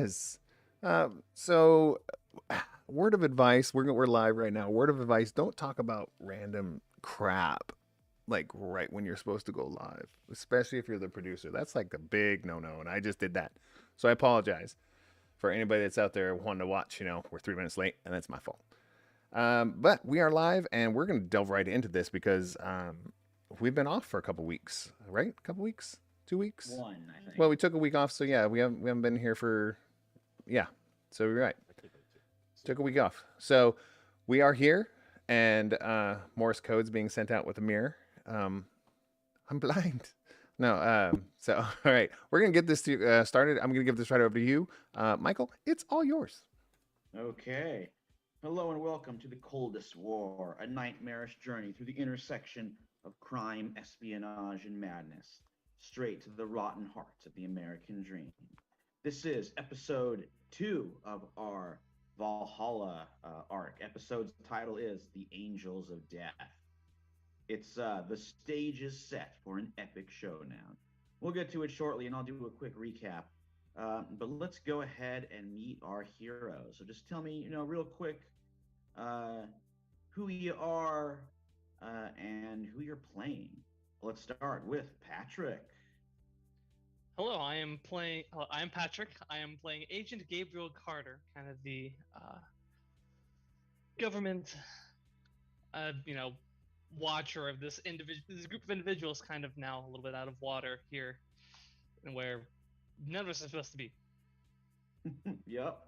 is. So, word of advice: we're live right now. Word of advice: don't talk about random crap like right when you're supposed to go live, especially if you're the producer. That's like a big no-no, and I just did that. So I apologize for anybody that's out there wanting to watch. We're 3 minutes late, and that's my fault. But we are live, and we're going to delve right into this because we've been off for a couple weeks, right? A couple weeks, 2 weeks. One, I Well, think. we took a week off, so yeah, we haven't been here for yeah. So you're right. Took a week off. So we are here, and Morse code's being sent out with a mirror. Um, I'm blind. No. So all right, we're gonna get this started. I'm gonna give this right over to you, Michael. It's all yours. Okay. Hello and welcome to the Coldest War, a nightmarish journey through the intersection of crime, espionage, and madness, straight to the rotten heart of the American dream. This is episode 2 of our Valhalla arc. Episode's title is The Angels of Death. It's the stage is set for an epic showdown. We'll get to it shortly, and I'll do a quick recap. But let's go ahead and meet our heroes. So just tell me, real quick, uh, who you are and who you're playing. Let's start with Patrick. Hello, I am playing. I am Patrick. I am playing Agent Gabriel Carter, kind of the government, you know, watcher of this this group of individuals, kind of now a little bit out of water here, and where none of us are supposed to be. Yep,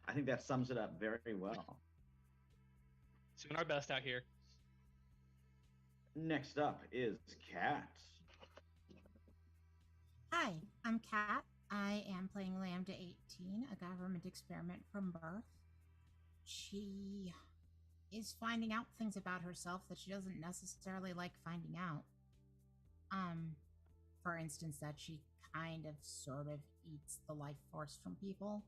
I think that sums it up very well. Doing our best out here. Next up is Kat. Hi, I'm Kat. I am playing Lambda 18, a government experiment from birth. She is finding out things about herself that she doesn't necessarily like finding out. Um, for instance, that she kind of sort of eats the life force from people.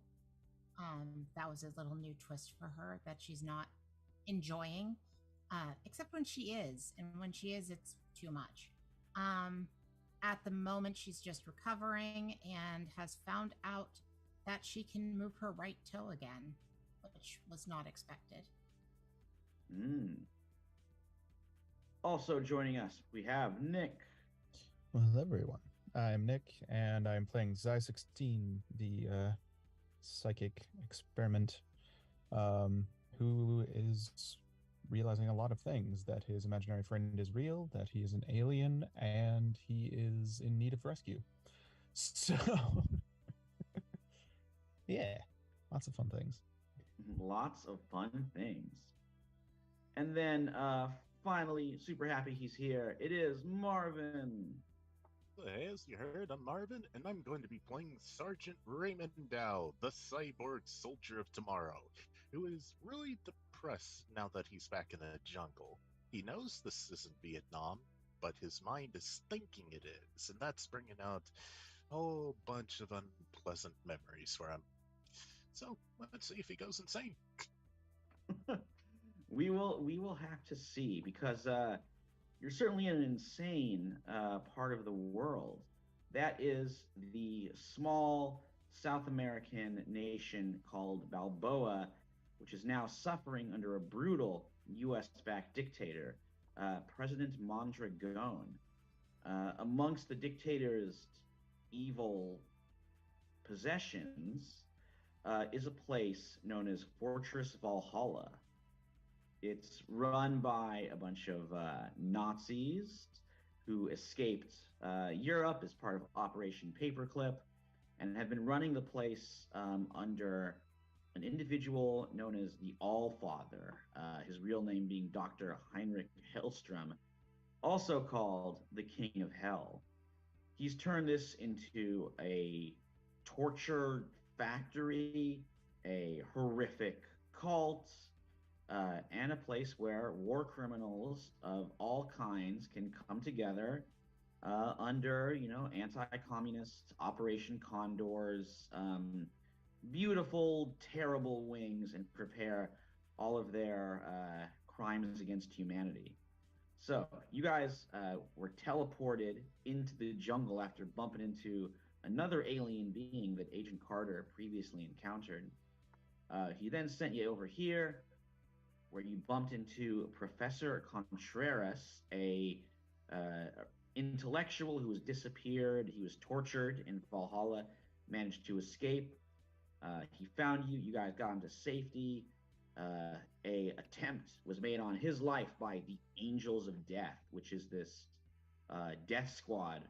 That was a little new twist for her that she's not enjoying, except when she is, and when she is, it's too much. Um, at the moment, she's just recovering and has found out that she can move her right toe again, which was not expected. Mm. Also joining us, we have Nick. Well, hello everyone. I'm Nick, and I'm playing Xi16, the psychic experiment, who is realizing a lot of things, that his imaginary friend is real, that he is an alien, and he is in need of rescue. So, yeah, lots of fun things. Lots of fun things. And then finally, super happy he's here. It is Marvin. Hey, as you heard, I'm Marvin, and I'm going to be playing Sergeant Raymond Dow, the cyborg soldier of tomorrow, who is really depressed now that he's back in the jungle. He knows this isn't Vietnam, but his mind is thinking it is, and that's bringing out a whole bunch of unpleasant memories for him. So let's see if he goes insane. We will have to see because you're certainly in an insane part of the world. That is the small South American nation called Balboa, which is now suffering under a brutal U.S.-backed dictator, President Mondragon. Amongst the dictator's evil possessions is a place known as Fortress Valhalla. It's run by a bunch of Nazis who escaped Europe as part of Operation Paperclip and have been running the place under an individual known as the Allfather, his real name being Dr. Heinrich Hellstrom, also called the King of Hell. He's turned this into a torture factory, a horrific cult, and a place where war criminals of all kinds can come together under, anti-communist Operation Condor's beautiful, terrible wings and prepare all of their crimes against humanity. So you guys were teleported into the jungle after bumping into another alien being that Agent Carter previously encountered. He then sent you over here, where you bumped into Professor Contreras, a intellectual who was disappeared. He was tortured in Valhalla, managed to escape. He found you. You guys got him to safety. A attempt was made on his life by the Angels of Death, which is this death squad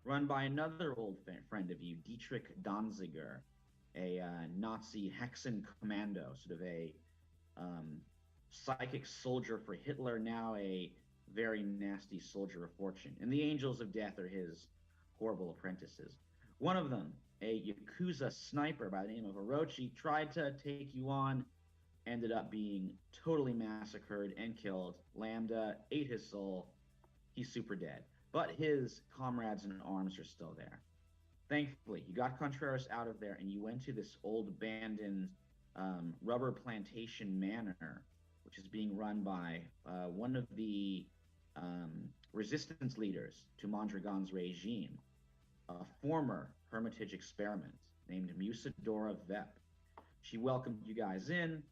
run by another old friend of you, Dietrich Danziger, a Nazi Hexen commando, sort of a psychic soldier for Hitler, now a very nasty soldier of fortune. And the Angels of Death are his horrible apprentices. One of them, a Yakuza sniper by the name of Orochi, tried to take you on, ended up being totally massacred and killed. Lambda ate his soul. He's super dead. But his comrades in arms are still there. Thankfully, you got Contreras out of there and you went to this old abandoned rubber plantation manor, which is being run by one of the resistance leaders to Mondragon's regime, a former Hermitage experiment named Musadora Vep. She welcomed you guys in.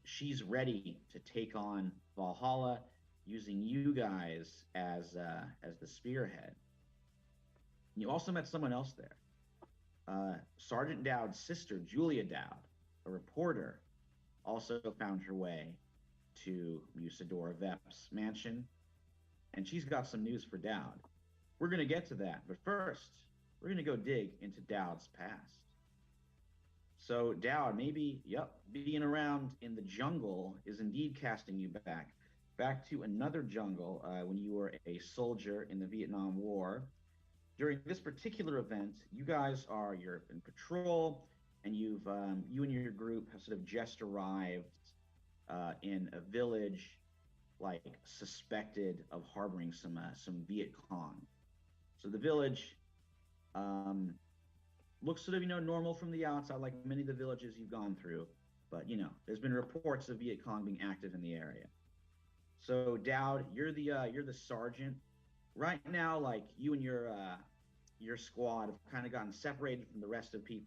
She's ready to take on Valhalla, using you guys as the spearhead. You also met someone else there. Sergeant Dowd's sister, Julia Dowd, a reporter, also found her way to Musadora Vep's mansion, and she's got some news for Dowd. We're going to get to that, but first, we're going to go dig into Dowd's past. So, Dowd, maybe, being around in the jungle is indeed casting you back to another jungle when you were a soldier in the Vietnam War. During this particular event, you're in patrol, and you and your group have sort of just arrived in a village, like suspected of harboring some Viet Cong. So the village looks sort of normal from the outside, like many of the villages you've gone through. But there's been reports of Viet Cong being active in the area. So Dowd, you're the sergeant. Right now, like you and your squad have kind of gotten separated from the rest of the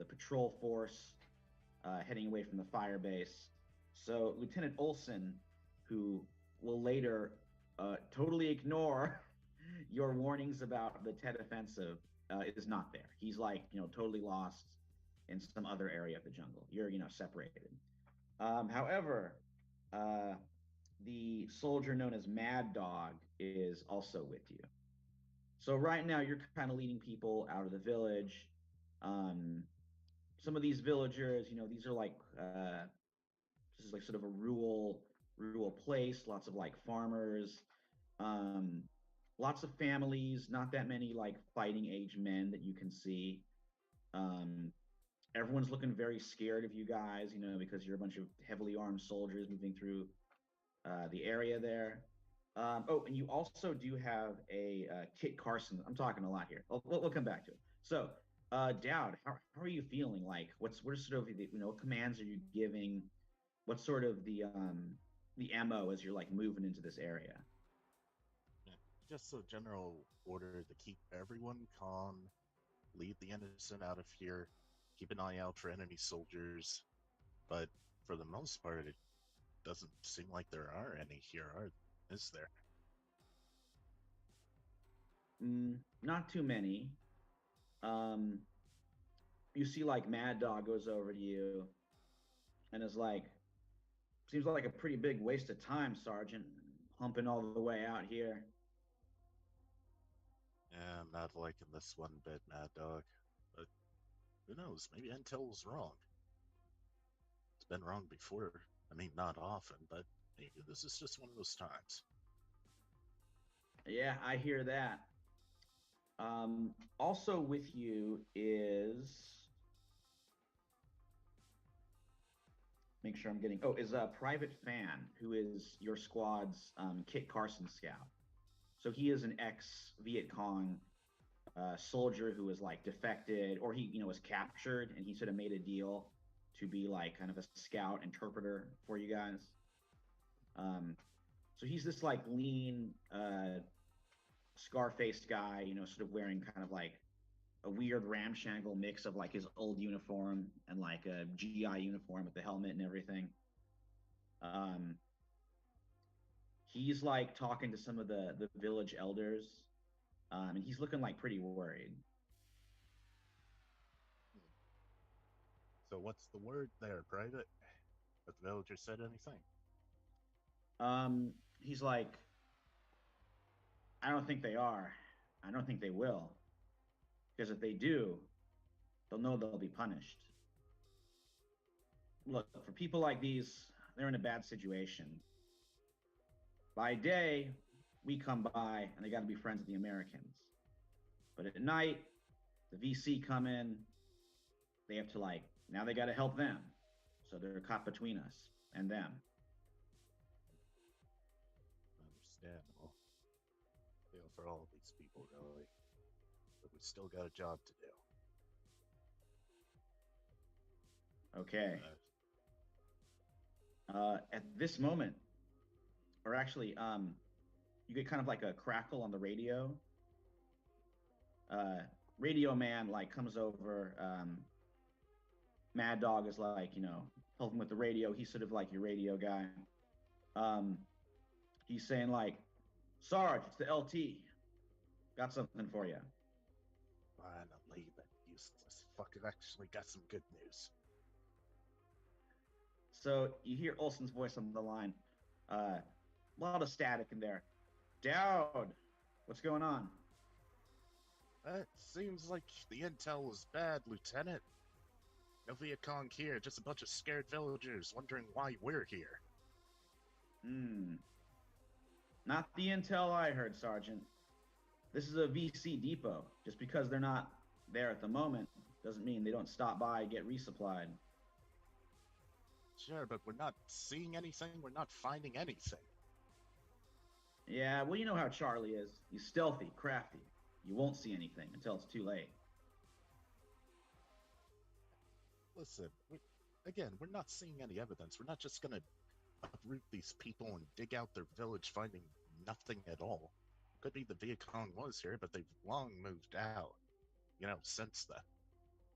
patrol force, heading away from the fire base. So Lieutenant Olson, who will later totally ignore your warnings about the Tet Offensive, is not there. He's totally lost in some other area of the jungle. You're separated. However, the soldier known as Mad Dog is also with you. So right now you're kind of leading people out of the village. Some of these villagers, these are this is like sort of a rural place. Lots of like farmers, lots of families. Not that many like fighting age men that you can see. Everyone's looking very scared of you guys, because you're a bunch of heavily armed soldiers moving through the area there. And you also do have a Kit Carson. I'm talking a lot here. We'll come back to it. So, Dowd, how are you feeling? Like, what sort of what commands are you giving? What's sort of the MO as you're like moving into this area? Yeah, just a general order to keep everyone calm, leave the innocent out of here, keep an eye out for enemy soldiers. But for the most part, it doesn't seem like there are any here, is there? Not too many. You see, like Mad Dog goes over to you and is like, "Seems like a pretty big waste of time, Sergeant, humping all the way out here." Yeah, I'm not liking this one bit, Mad Dog. But who knows? Maybe Intel's wrong. It's been wrong before. I mean, not often, but maybe this is just one of those times. Yeah, I hear that. Also with you is, make sure I'm getting. Oh, is a Private Fan, who is your squad's Kit Carson scout. So he is an ex Viet Cong soldier who was like defected, or he was captured, and he sort of made a deal to be like kind of a scout interpreter for you guys. So he's this like lean, scar-faced guy, sort of wearing kind of like a weird ramshackle mix of like his old uniform and like a GI uniform with the helmet and everything. Um, he's like talking to some of the village elders, and he's looking like pretty worried. So what's the word there, Private? Have the villagers said anything? He's like, I don't think they are. I don't think they will, because if they do, they'll know they'll be punished. Look, for people like these, they're in a bad situation. By day, we come by and they got to be friends of the Americans. But at night, the VC come in. They have to like now they got to help them. So they're caught between us and them. Understandable. Feel for all of these people, really. But we still got a job to do. Okay. At this moment, or actually, you get kind of like a crackle on the radio. Radio man like comes over. Mad Dog is like, helping with the radio. He's sort of like your radio guy. He's saying like, Sarge, it's the LT. Got something for you. Finally, that useless fucker actually got some good news. So you hear Olson's voice on the line. A lot of static in there. Dowd, what's going on? It seems like the intel was bad, Lieutenant. No Viet Cong here, just a bunch of scared villagers wondering why we're here. Not the intel I heard, Sergeant. This is a VC depot. Just because they're not there at the moment doesn't mean they don't stop by and get resupplied. Sure, but we're not seeing anything, we're not finding anything. Yeah, well, you know how Charlie is. He's stealthy, crafty. You won't see anything until it's too late. Listen, we're not seeing any evidence. We're not just gonna uproot these people and dig out their village finding nothing at all. Could be the Viet Cong was here, but they've long moved out. Since then.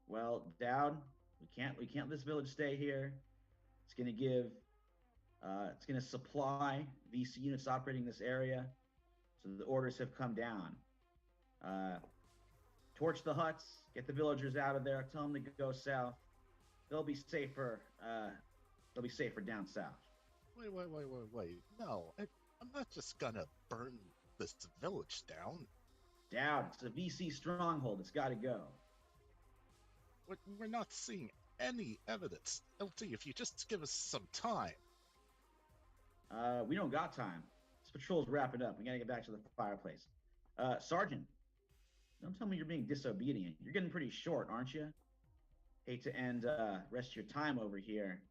Well, Dowd, we can't let this village stay here. It's gonna supply VC units operating this area. So the orders have come down. Torch the huts, get the villagers out of there, tell them to go south. They'll be safer. They'll be safer down south. Wait. No, I'm not just gonna burn this village down. Dowd, it's a VC stronghold. It's got to go. We're not seeing any evidence. LT, if you just give us some time. We don't got time. This patrol's wrapping up. We gotta get back to the fireplace. Sergeant, don't tell me you're being disobedient. You're getting pretty short, aren't you? Hate to end rest of your time over here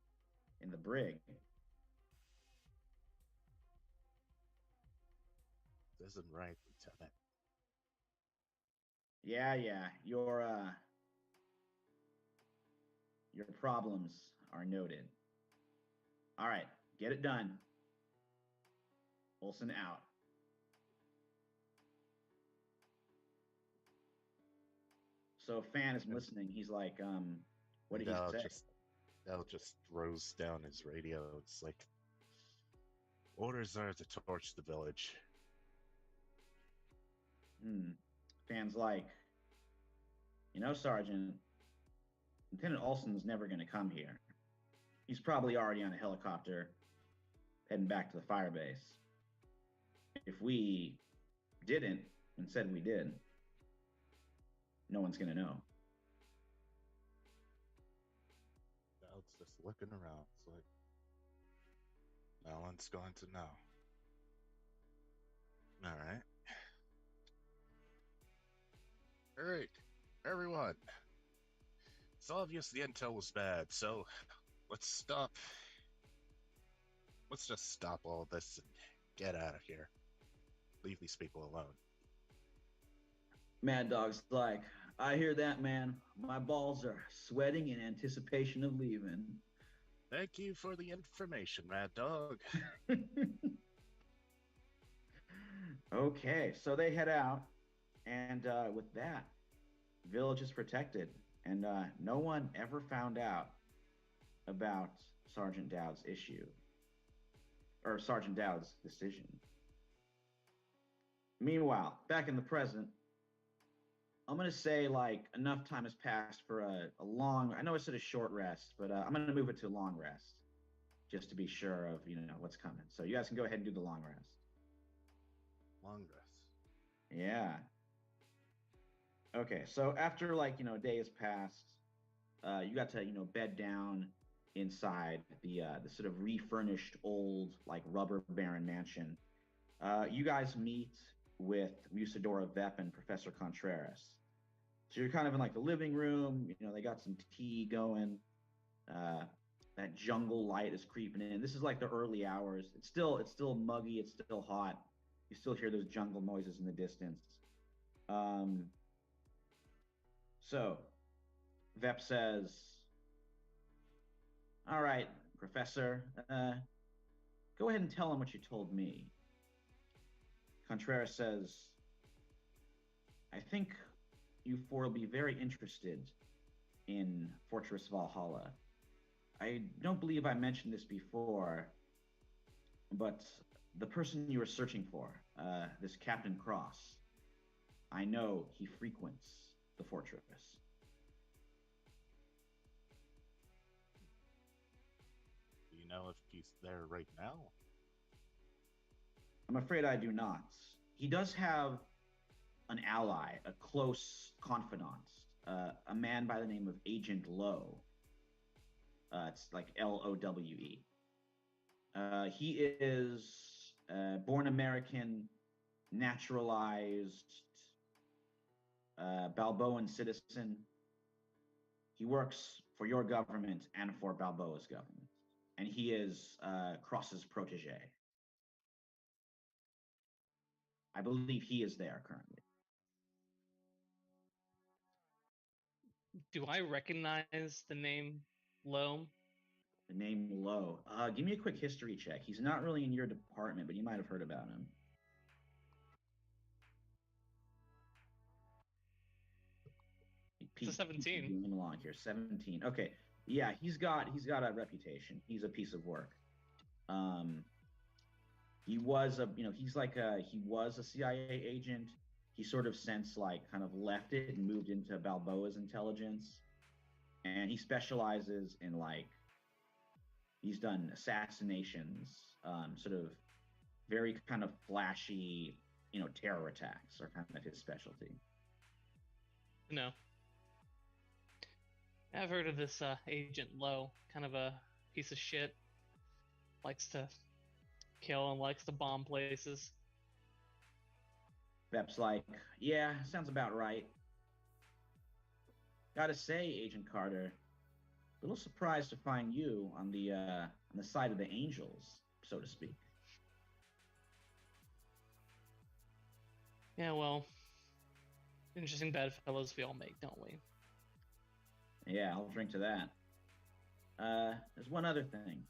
in the brig. This isn't right, Lieutenant. Yeah. Your problems are noted. All right, get it done. Olson out. So Fan is listening. He's like, what did he say? Dal just throws down his radio. It's like, orders are to torch the village. Fan's like, Sergeant, Lieutenant Olson's never going to come here. He's probably already on a helicopter heading back to the firebase. If we didn't and said we did, no one's going to know. Dal's just looking around. It's like, no one's going to know. All right. All right, everyone. It's obvious the intel was bad, so let's just stop all this and get out of here. Leave these people alone. Mad Dog's like, I hear that, man. My balls are sweating in anticipation of leaving. Thank you for the information, Mad Dog. Okay, so they head out, and with that, village is protected, and no one ever found out about Sergeant Dowd's issue or Sergeant Dowd's decision. Meanwhile, back in the present, I'm gonna say like enough time has passed for a long. I know I said a short rest, but I'm gonna move it to a long rest just to be sure of what's coming. So you guys can go ahead and do the long rest. Long rest. Yeah. Okay. So after a day has passed, you got to bed down inside the sort of refurnished old like rubber baron mansion. You guys meet with Musadora Vep and Professor Contreras. So you're kind of in like the living room. They got some tea going. That jungle light is creeping in. This is like the early hours. It's still muggy. It's still hot. You still hear those jungle noises in the distance. So Vep says, "All right, Professor, go ahead and tell him what you told me." Contreras says, "I think you four will be very interested in Fortress Valhalla. I don't believe I mentioned this before, but the person you were searching for, this Captain Cross, I know he frequents the fortress." Do you know if he's there right now? I'm afraid I do not. He does have an ally, a close confidant, a man by the name of Agent Lowe. It's like Lowe. He is born American, naturalized Balboan citizen. He works for your government and for Balboa's government, and he is Cross's protege. I believe he is there currently. Do I recognize the name Loam? The name Lowe. Give me a quick history check. He's not really in your department, but you might have heard about him. It's a 17. Moving along here. 17. Okay. Yeah, he's got a reputation. He's a piece of work. He was a CIA agent. He sort of since like kind of left it and moved into Balboa's intelligence. And he specializes in he's done assassinations, sort of very kind of flashy, terror attacks are kind of his specialty. No. I've heard of this Agent Lowe, kind of a piece of shit. Likes to kill and likes to bomb places. Vep's like, "Yeah, sounds about right. Gotta say, Agent Carter, a little surprised to find you on the side of the angels, so to speak." Yeah, well, interesting bedfellows we all make, don't we? Yeah, I'll drink to that. There's one other thing,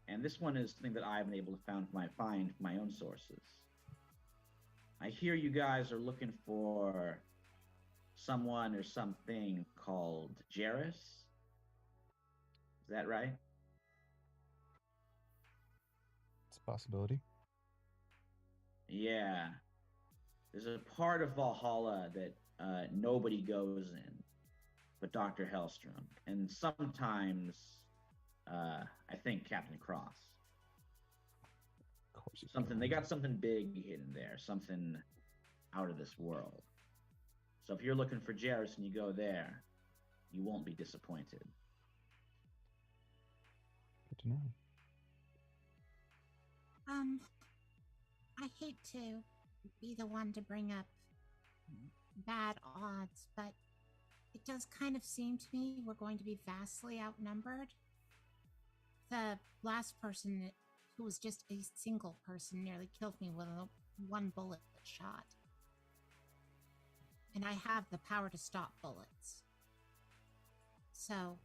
and this one is something that I've been able to find from my own sources. I hear you guys are looking for someone or something called Jarrus. Is that right? It's a possibility. Yeah. There's a part of Valhalla that nobody goes in but Dr. Hellstrom. And sometimes, I think Captain Cross. Of course. They got something big hidden there, something out of this world. So if you're looking for Jarrus and you go there, you won't be disappointed. Good to know. I hate to be the one to bring up bad odds, but it does kind of seem to me we're going to be vastly outnumbered. The last person who was just a single person nearly killed me with a one bullet shot. And I have the power to stop bullets. So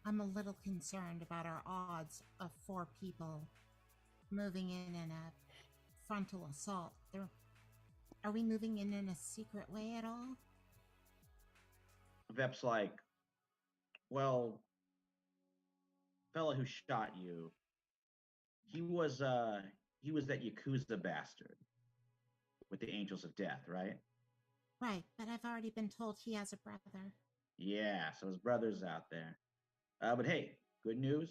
I'm a little concerned about our odds of 4 people moving in a frontal assault. Are we moving in a secret way at all? Vep's like, well, fella who shot you, he was that Yakuza bastard with the Angels of Death, right? Right, but I've already been told he has a brother. Yeah, so his brother's out there. But hey, good news.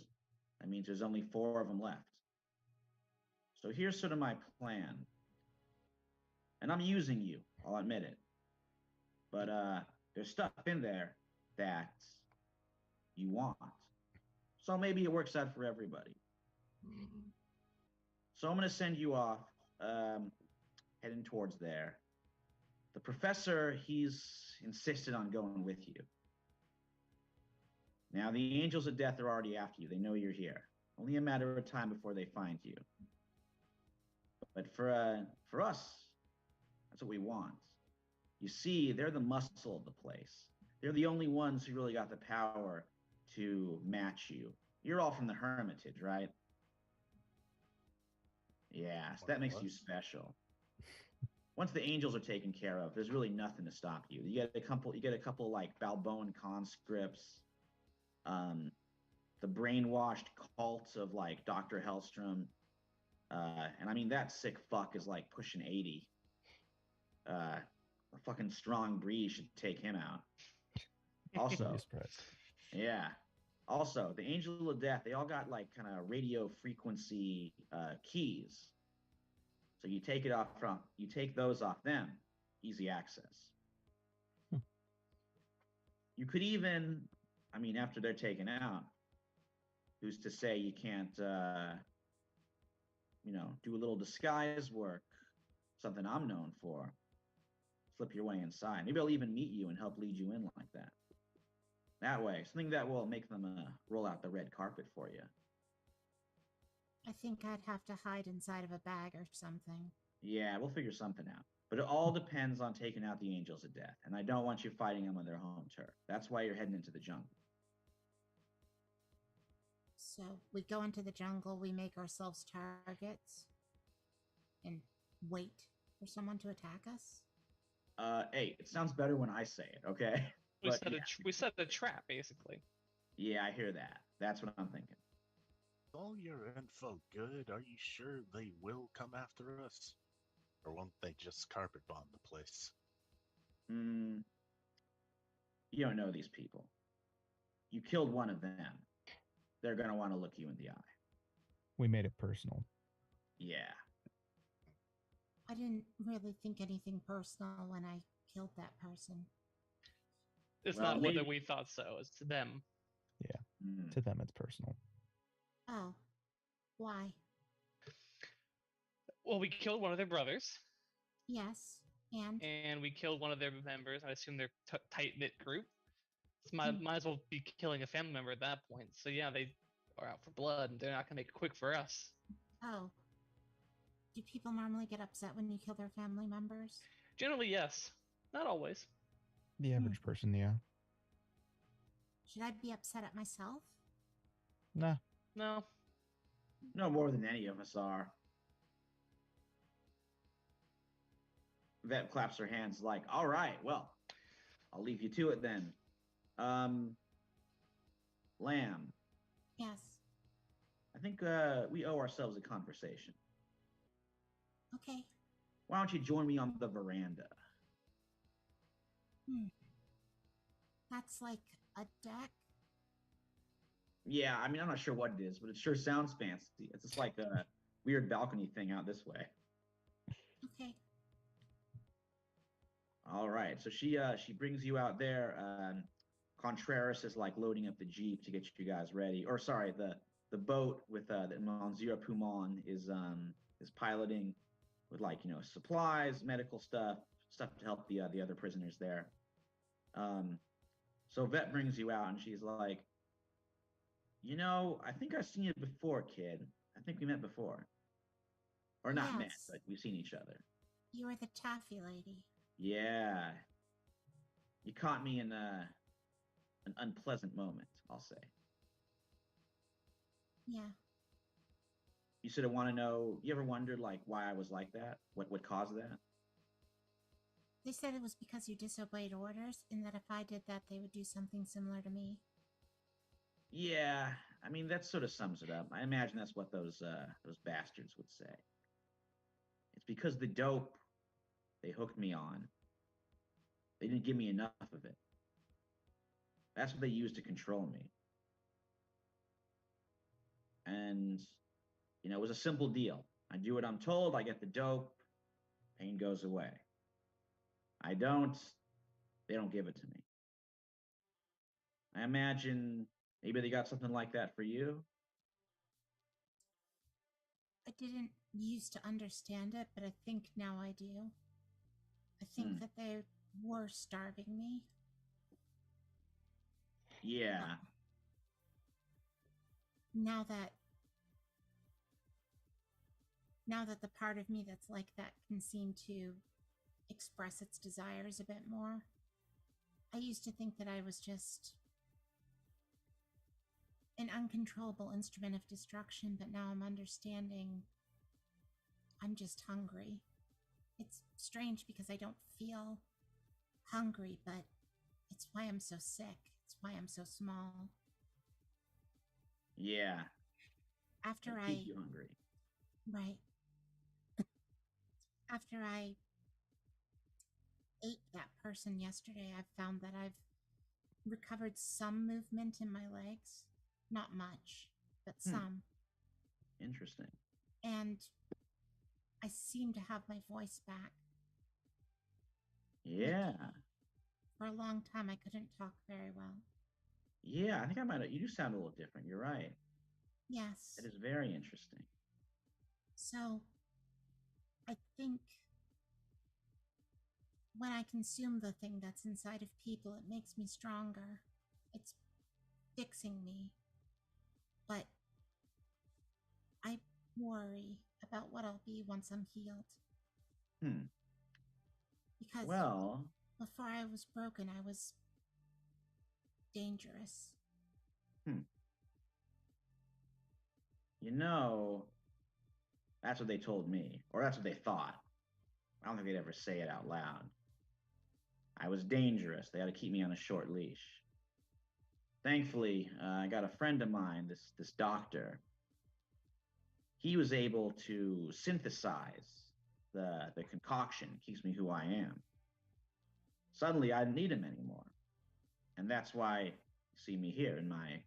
That means there's only 4 of them left. So here's sort of my plan. And I'm using you, I'll admit it. But there's stuff in there that you want. So maybe it works out for everybody. So I'm going to send you off, heading towards there. The professor, he's insisted on going with you. Now, the Angels of Death are already after you. They know you're here. Only a matter of time before they find you. But for us, that's what we want. You see, they're the muscle of the place. They're the only ones who really got the power to match you. You're all from the Hermitage, right? Yeah, so that makes you special. Once the Angels are taken care of, there's really nothing to stop you. You get a couple like Balboan conscripts, the brainwashed cult of like Dr. Hellstrom, and I mean that sick fuck is like pushing 80. A fucking strong breeze should take him out. Also, yeah. Also, the Angel of Death, they all got like kind of radio frequency keys. So you take those off them, easy access. You could even, I mean, after they're taken out, who's to say you can't, do a little disguise work, something I'm known for. Slip your way inside. Maybe I'll even meet you and help lead you in like that. That way, something that will make them roll out the red carpet for you. I think I'd have to hide inside of a bag or something. Yeah, we'll figure something out. But it all depends on taking out the Angels of Death. And I don't want you fighting them on their home turf. That's why you're heading into the jungle. So we go into the jungle, we make ourselves targets, and wait for someone to attack us? Hey, it sounds better when I say it, okay? We set a trap, basically. Yeah, I hear that. That's what I'm thinking. All your info good? Are you sure they will come after us? Or won't they just carpet bomb the place? You don't know these people. You killed one of them. They're going to want to look you in the eye. We made it personal. Yeah. I didn't really think anything personal when I killed that person. It's not whether we thought so, it's to them. Yeah, to them it's personal. Oh, why? Well, we killed one of their brothers. Yes, and we killed one of their members. I assume they're tight-knit group. So might as well be killing a family member at that point. So yeah, they are out for blood, and they're not going to make it quick for us. Oh. Do people normally get upset when you kill their family members? Generally, yes. Not always. The average person, yeah. Should I be upset at myself? Nah. No. No more than any of us are. Vet claps her hands like, all right, well, I'll leave you to it then. Lamb. Yes. I think we owe ourselves a conversation. Okay. Why don't you join me on the veranda? That's like a deck? Yeah, I mean, I'm not sure what it is, but it sure sounds fancy. It's just like a weird balcony thing out this way. Okay. All right, so she brings you out there. Contreras is like loading up the jeep to get you guys ready. Or sorry, the boat with that Monsieur Poumon is piloting with supplies, medical stuff to help the other prisoners there. So Vet brings you out and she's like, I think I've seen you before, kid. I think we met before. Or not met, but we've seen each other. You were the taffy lady. Yeah. You caught me in an unpleasant moment, I'll say. Yeah. You sort of want to know. You ever wondered like why I was like that? What caused that? They said it was because you disobeyed orders, and that if I did that, they would do something similar to me. Yeah, I mean that sort of sums it up. I imagine that's what those bastards would say. It's because the dope they hooked me on, they didn't give me enough of it. That's what they used to control me. And it was a simple deal. I do what I'm told, I get the dope, pain goes away. I don't, they don't give it to me. I imagine maybe they got something like that for you. I didn't used to understand it, but I think now I do. I think Hmm. that they were starving me. Yeah. Now that the part of me that's like that can seem to express its desires a bit more. I used to think that I was just an uncontrollable instrument of destruction, but now I'm understanding I'm just hungry. It's strange because I don't feel hungry, but it's why I'm so sick. It's why I'm so small. Yeah. After They keep I, you hungry. right, after I ate that person yesterday, I've found that I've recovered some movement in my legs. Not much, but Hmm. some. Interesting. And I seem to have my voice back. Yeah. For a long time, I couldn't talk very well. Yeah, I think I might. You do sound a little different. You're right. Yes. That is very interesting. So I think when I consume the thing that's inside of people, it makes me stronger. It's fixing me. But I worry about what I'll be once I'm healed. Hmm. Because Well, before I was broken, I was dangerous. hmm. You know, that's what they told me, or that's what they thought. I don't think they'd ever say it out loud. I was dangerous. They had to keep me on a short leash. Thankfully, I got a friend of mine, this doctor. He was able to synthesize the concoction, keeps me who I am. Suddenly, I didn't need him anymore, and that's why you see me here in my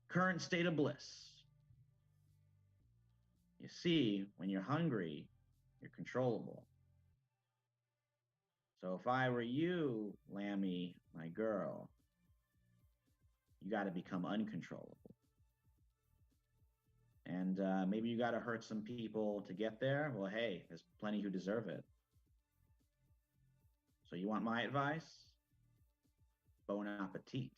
current state of bliss. You see, when you're hungry, you're controllable. So if I were you, Lammy, my girl, you got to become uncontrollable. And maybe you got to hurt some people to get there. Well, hey, there's plenty who deserve it. So you want my advice? Bon appetit.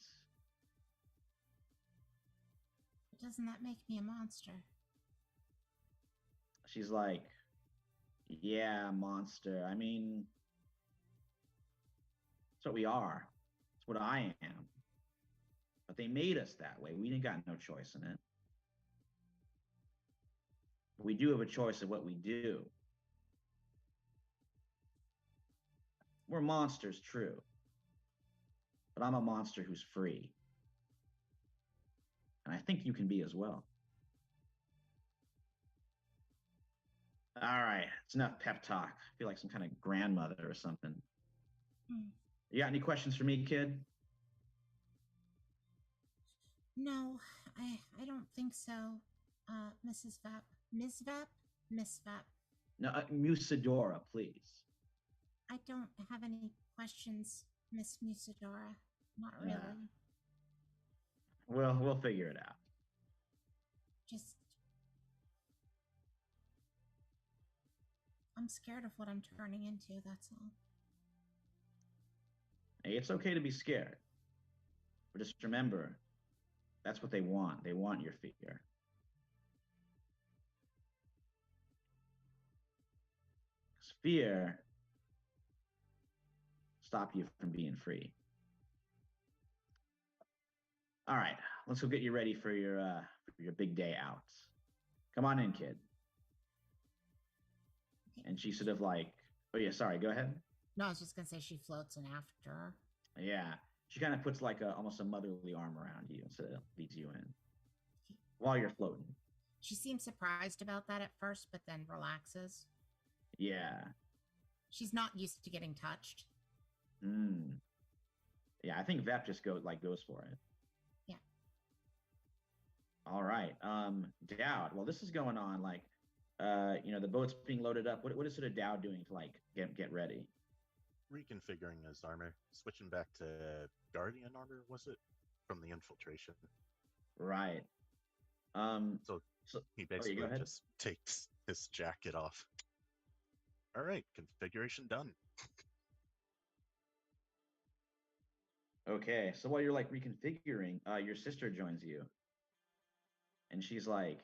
Doesn't that make me a monster? She's like, yeah, monster. I mean, that's what we are. It's what I am. But they made us that way. We didn't got no choice in it. But we do have a choice of what we do. We're monsters, true. But I'm a monster who's free. And I think you can be as well. All right, it's enough pep talk. I feel like some kind of grandmother or something. Hmm. You got any questions for me, kid? No, I don't think so, Mrs. Vap. Ms. Vap? Miss Vap. No, Musadora, please. I don't have any questions, Miss Musadora. Not Yeah. really. We'll figure it out. Just I'm scared of what I'm turning into, that's all. Hey, it's okay to be scared. But just remember, that's what they want. They want your fear. Because fear stop you from being free. All right, let's go get you ready for your big day out. Come on in, kid. And she sort of like, oh yeah, sorry, go ahead. No, I was just gonna say she floats in after her. Yeah, she kind of puts like almost a motherly arm around you and sort of leads you in while you're floating. She seems surprised about that at first, but then relaxes. Yeah. She's not used to getting touched. Mm. Yeah, I think Vep just goes for it. Yeah. All right. Dowd. Well, this is going on like the boat's being loaded up. What is sort of Dowd doing to like get ready? Reconfiguring his armor, switching back to Guardian armor, was it? From the infiltration. Right. So he go basically ahead. just takes his jacket off. All right, configuration done. Okay, so while you're like reconfiguring, your sister joins you. And she's like,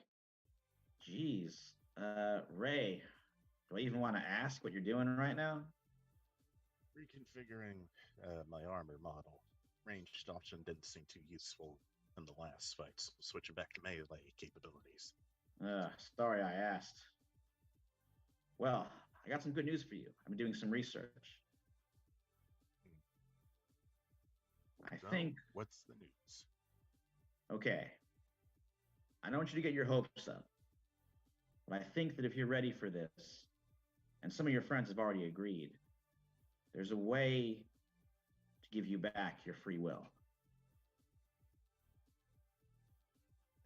geez, Ray, do I even want to ask what you're doing right now? Reconfiguring my armor model. Ranged option didn't seem too useful in the last fight, so switching back to melee capabilities. Sorry I asked. Well, I got some good news for you. I've been doing some research. I So, think, what's the news? okay, I don't want you to get your hopes up, but I think that if you're ready for this, and some of your friends have already agreed, there's a way to give you back your free will.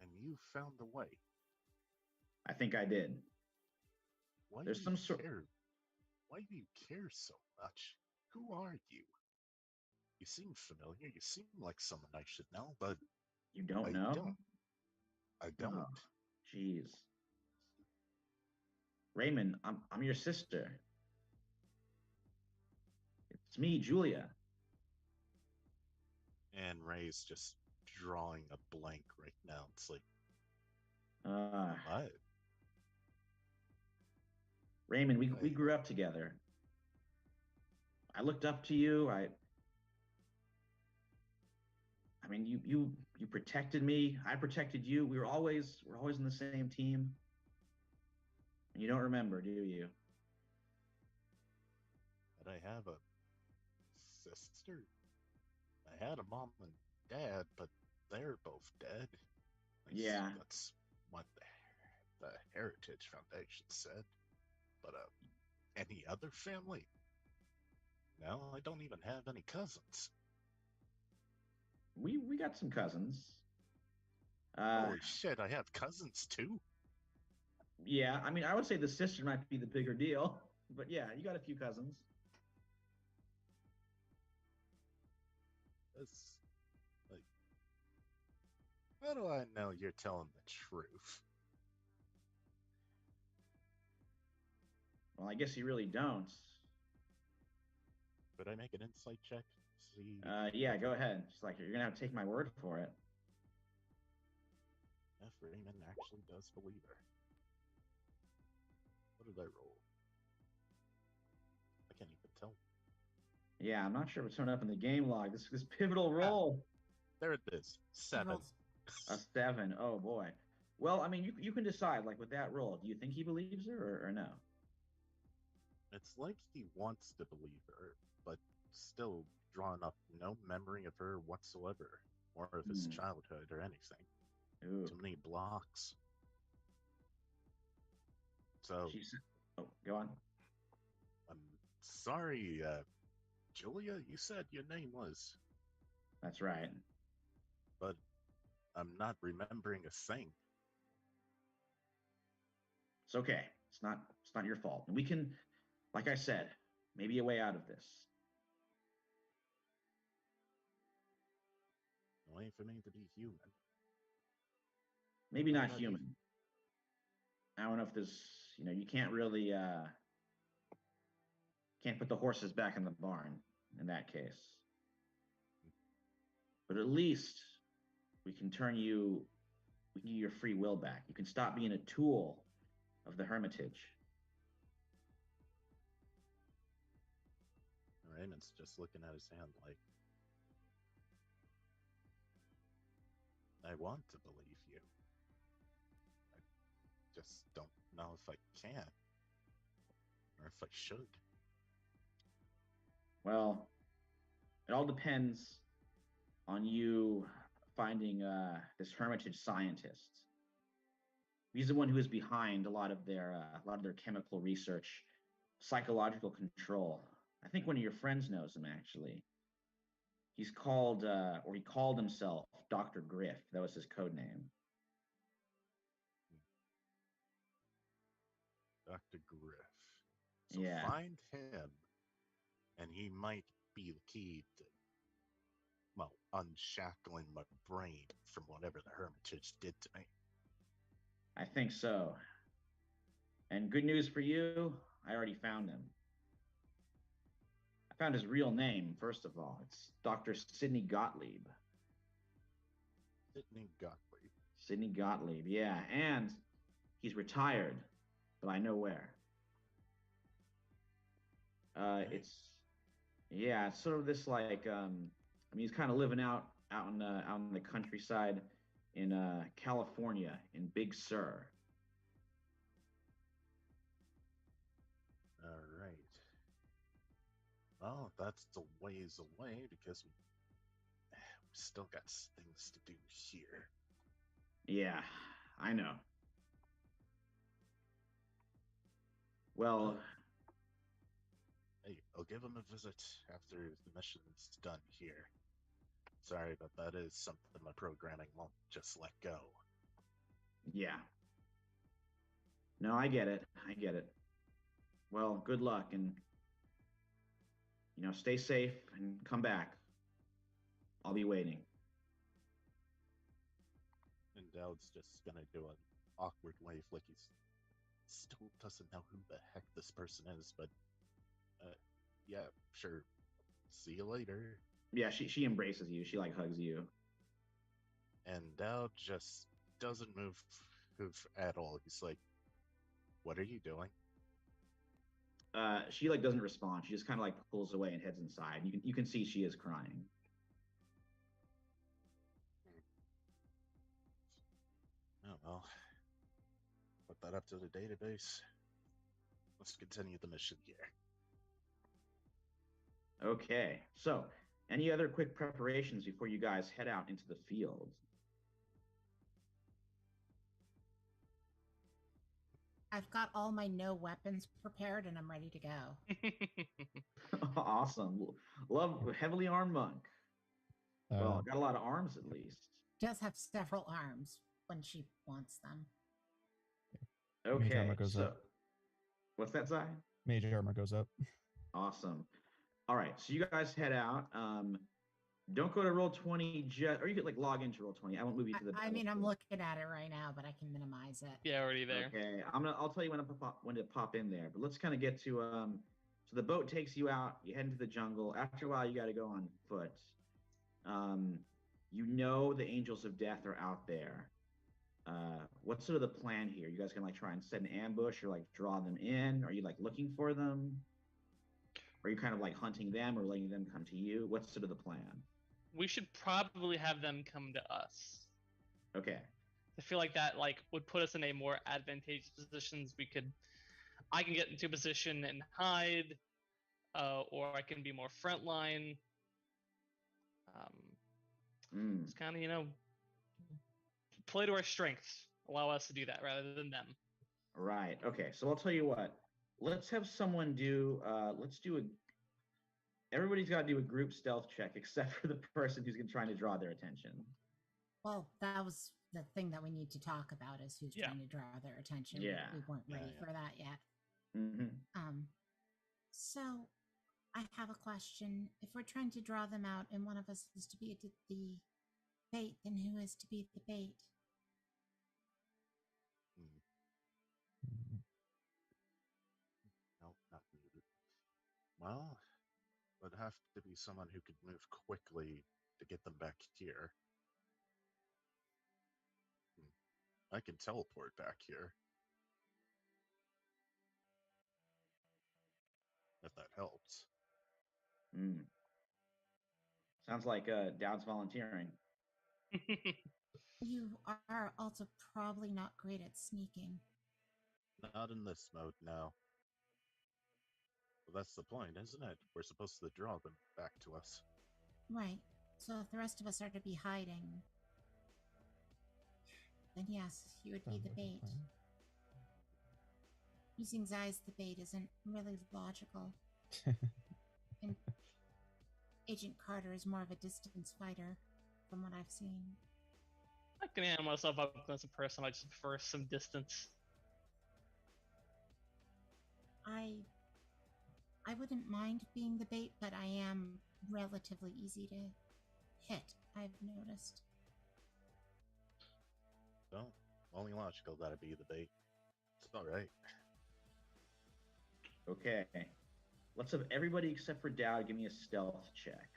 And you found the way. I think I did. Why There's do some you sort. care? Why do you care so much? Who are you? You seem familiar. You seem like someone I should know, but You don't I know? don't. I don't. Oh, jeez. Raymond, I'm your sister. It's me, Julia. And Ray's just drawing a blank right now. It's like, Uh, what? Raymond, we grew up together. I looked up to you. I mean, you protected me. I protected you. We're always in the same team. And you don't remember, do you? Did I have a sister? I had a mom and dad, but they're both dead. At least Yeah. that's what the Heritage Foundation said. But any other family? No, I don't even have any cousins. We got some cousins. Holy shit, I have cousins too? Yeah, I mean, I would say the sister might be the bigger deal, but yeah, you got a few cousins. That's like, how do I know you're telling the truth? Well, I guess you really don't. Could I make an insight check? See. Yeah, go ahead. It's like you're gonna have to take my word for it. If Raymond actually does believe her. What did I roll? I can't even tell. Yeah, I'm not sure what's showing up in the game log. This pivotal roll. There it is. 7. A 7. Oh boy. Well, I mean, you can decide. Like with that roll, do you think he believes her or no? It's like he wants to believe her, but still drawing up no memory of her whatsoever, or of his childhood or anything. Ooh. Too many blocks. So, oh, go on. I'm sorry, Julia, you said your name was. That's right. But I'm not remembering a thing. It's okay. It's not your fault. And we can, like I said, maybe a way out of this. A way for me to be human. Maybe not human. I don't know if there's, you can't really, can't put the horses back in the barn in that case. But at least we can give you your free will back. You can stop being a tool of the Hermitage. Raymond's just looking at his hand like, I want to believe you. I just don't know if I can. or if I should. Well, it all depends on you finding this hermitage scientist. He's the one who is behind a lot of their chemical research, psychological control. I think one of your friends knows him actually. He's called, or he called himself Dr. Griff. That was his code name. Dr. Griff. So Yeah. find him, and he might be the key to, well, unshackling my brain from whatever the Hermitage did to me. I think so. And good news for you, I already found him. I found his real name, first of all. It's Dr. Sidney Gottlieb. Sidney Gottlieb. Sidney Gottlieb, yeah. And he's retired, but I know where. It's sort of this like he's kind of living out in the countryside in California in Big Sur. All right. Well, that's a ways away because we still got things to do here. Yeah, I know. Well, hey, I'll give him a visit after the mission's done here. Sorry, but that is something my programming won't just let go. yeah. No, I get it. I get it. Well, good luck and stay safe and come back. I'll be waiting. And Dowd's just gonna do an awkward wave, like he still doesn't know who the heck this person is, but yeah, sure. See you later. Yeah, she embraces you. She like hugs you. And Dowd just doesn't move at all. He's like, "What are you doing?" She like doesn't respond. She just kind of like pulls away and heads inside. You can see she is crying. Oh well. Put that up to the database. Let's continue the mission here. Okay. So, any other quick preparations before you guys head out into the field? I've got all my no weapons prepared and I'm ready to go. Awesome. Love heavily armed monk. Well, got a lot of arms at least. Does have several arms when she wants them. Mage Okay. armor goes up. What's that, Zai? Mage armor goes up. Awesome. All right. So you guys head out. Don't go to Roll20 just, or you could like log into Roll20. I won't move you to the. I mean, I'm looking at it right now, but I can minimize it. Yeah, already there. Okay, I'll tell you when to pop in there. But let's kind of get to So the boat takes you out. You head into the jungle. After a while, you got to go on foot. The angels of death are out there. What's sort of the plan here? You guys gonna like try and set an ambush or like draw them in? Are you like looking for them? Are you kind of like hunting them or letting them come to you? What's sort of the plan? We should probably have them come to us. Okay. I feel like that would put us in a more advantageous positions. I can get into a position and hide, or I can be more frontline. It's kind of play to our strengths. Allow us to do that rather than them. Right. Okay. So I'll tell you what. Let's have someone do. Everybody's got to do a group stealth check except for the person who's trying to draw their attention. Well, that was the thing that we need to talk about is who's trying to draw their attention. Yeah. We weren't ready for that yet. Mm-hmm. So I have a question. If we're trying to draw them out and one of us is to be the bait, then who is to be the bait? No, not needed. Well, would have to be someone who could move quickly to get them back here. I can teleport back here. If that helps. Sounds like Dowd's volunteering. You are also probably not great at sneaking. Not in this mode, no. Well, that's the point, isn't it? We're supposed to draw them back to us. Right. So if the rest of us are to be hiding, then yes, you would be Sounds the like a bait. plan. Using Zai as the bait isn't really logical. And Agent Carter is more of a distance fighter, from what I've seen. I can handle myself up as a person. I just prefer some distance. I wouldn't mind being the bait, but I am relatively easy to hit, I've noticed. Well, only logical that'd be the bait. It's alright. Okay. Let's have everybody except for Dowd give me a stealth check.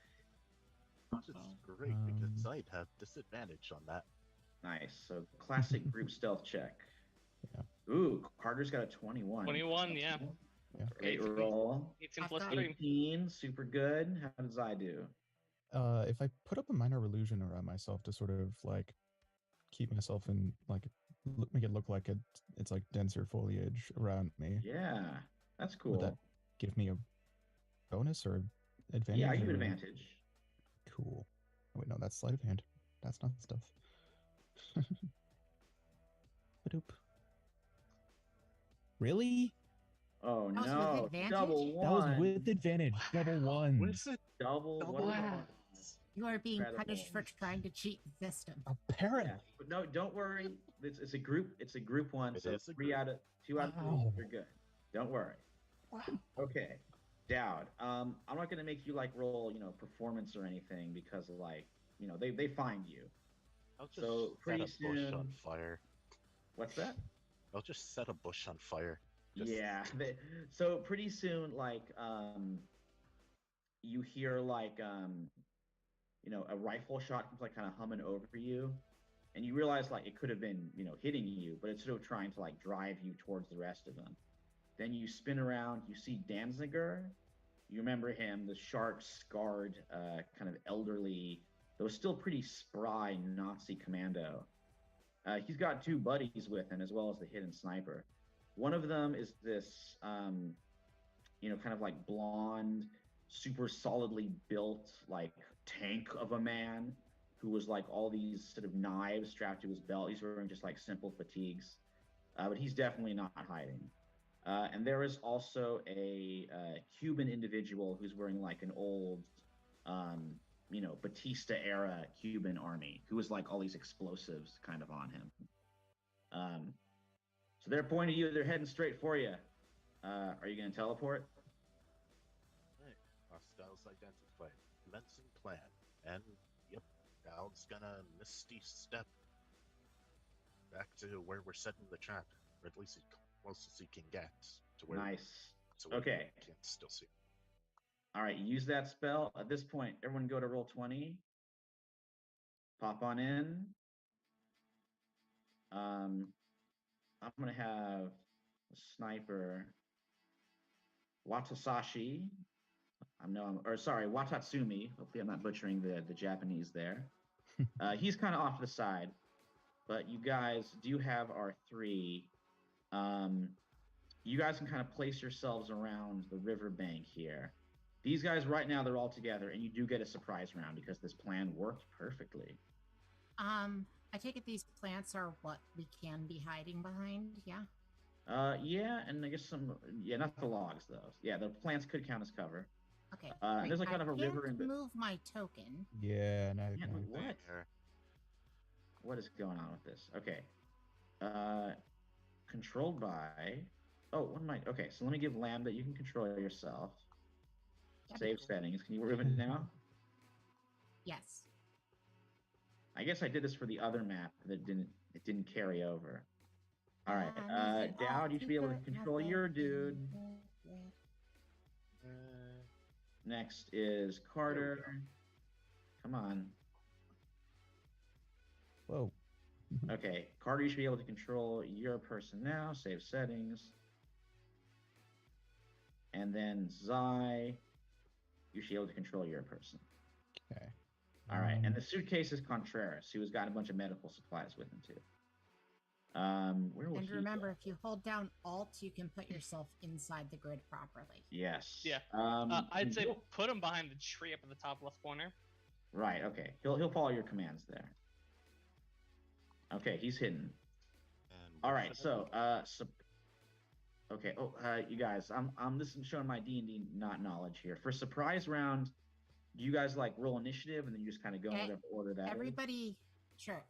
Which is great because I'd have disadvantage on that. Nice. So classic group stealth check. Yeah. Ooh, Carter's got a 21. 21, yeah. Yeah. Great 18. roll. 18 I've plus got 3. 18, super good. How does I do? If I put up a minor illusion around myself to sort of like keep myself in like make it look like it's like denser foliage around me, Yeah, that's cool. would that give me a bonus or advantage? Yeah, I give or- advantage. Cool. Oh, wait, no, that's sleight of hand. That's not stuff. Badoop. Really? Oh That was with no, advantage? double That was one. with advantage. Double one. Was it? double Double one. one. You are being Incredible. punished for trying to cheat the system. Apparently. Yeah, but no, don't worry. It's a group. It's a group one. It So is a 3 group. out of 2 out of 3. Wow. You're good. Don't worry. Wow. Okay, Dowd. I'm not gonna make you like roll, performance or anything because of like, they find you. I'll just So set pretty a bush on soon- fire. What's that? I'll just set a bush on fire. Just- Yeah. So pretty soon, like, you hear like, a rifle shot comes like kind of humming over you, and you realize like it could have been, hitting you, but it's sort of trying to like drive you towards the rest of them. Then you spin around, you see Danziger. You remember him, the sharp, scarred, kind of elderly, though still pretty spry Nazi commando. He's got 2 buddies with him as well as the hidden sniper. One of them is this, kind of like blonde, super solidly built, like tank of a man who was like all these sort of knives strapped to his belt. He's wearing just like simple fatigues, but he's definitely not hiding. And there is also a Cuban individual who's wearing like an old, Batista era Cuban army who was like all these explosives kind of on him. So they're pointing at you. They're heading straight for you. Are you going to teleport? Right. Hostiles identified. Commencing plan. And, yep, Dowd's gonna misty step back to where we're setting the trap. Or at least as close as he can get to where Nice. so we Okay. can still see him. All right. Use that spell. At this point, everyone go to roll 20. Pop on in. I'm going to have a sniper Watasashi. Watatsumi. Hopefully, I'm not butchering the Japanese there. He's kind of off to the side, but you guys do have our 3. You guys can kind of place yourselves around the riverbank here. These guys right now, they're all together, and you do get a surprise round because this plan worked perfectly. I take it these plants are what we can be hiding behind, yeah? Yeah, and I guess not the logs though. Yeah, the plants could count as cover. Okay. And there's like kind of a river in in. move my token. Yeah, no. Yeah, no. what? There. What is going on with this? Okay. Controlled by. Oh, what am I? Okay, so let me give Lambda. You can control yourself. Save settings. Can you remove it now? Yes. I guess I did this for the other map that it didn't carry over. All right. Dowd, you should be able to control your dude. Next is Carter. Come on. Whoa. Okay, Carter, you should be able to control your person now. Save settings. And then Zai, you should be able to control your person. Okay. All right, and the suitcase is Contreras, who has got a bunch of medical supplies with him too. Where will And he remember, go? if you hold down Alt, you can put yourself inside the grid properly. Yes. Yeah. I I'd mean, say he'll- put him behind the tree up in the top left corner. right. Okay. He'll follow your commands there. Okay, he's hidden. And All what right. should I do? So okay. Oh, you guys, I'm this is showing my D&D not knowledge here. For surprise round, do you guys like roll initiative and then you just kind of go in Okay, whatever order that is?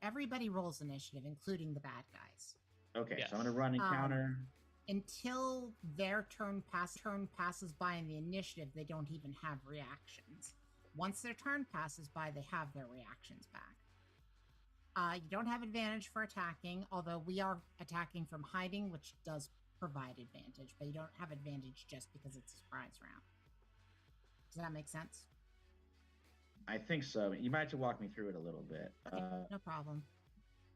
Everybody rolls initiative, including the bad guys. Okay, Yes. so I'm gonna run encounter. Until their turn passes by in the initiative, they don't even have reactions. Once their turn passes by, they have their reactions back. You don't have advantage for attacking, although we are attacking from hiding, which does provide advantage, but you don't have advantage just because it's a surprise round. Does that make sense? I think so. You might have to walk me through it a little bit. Okay, no problem.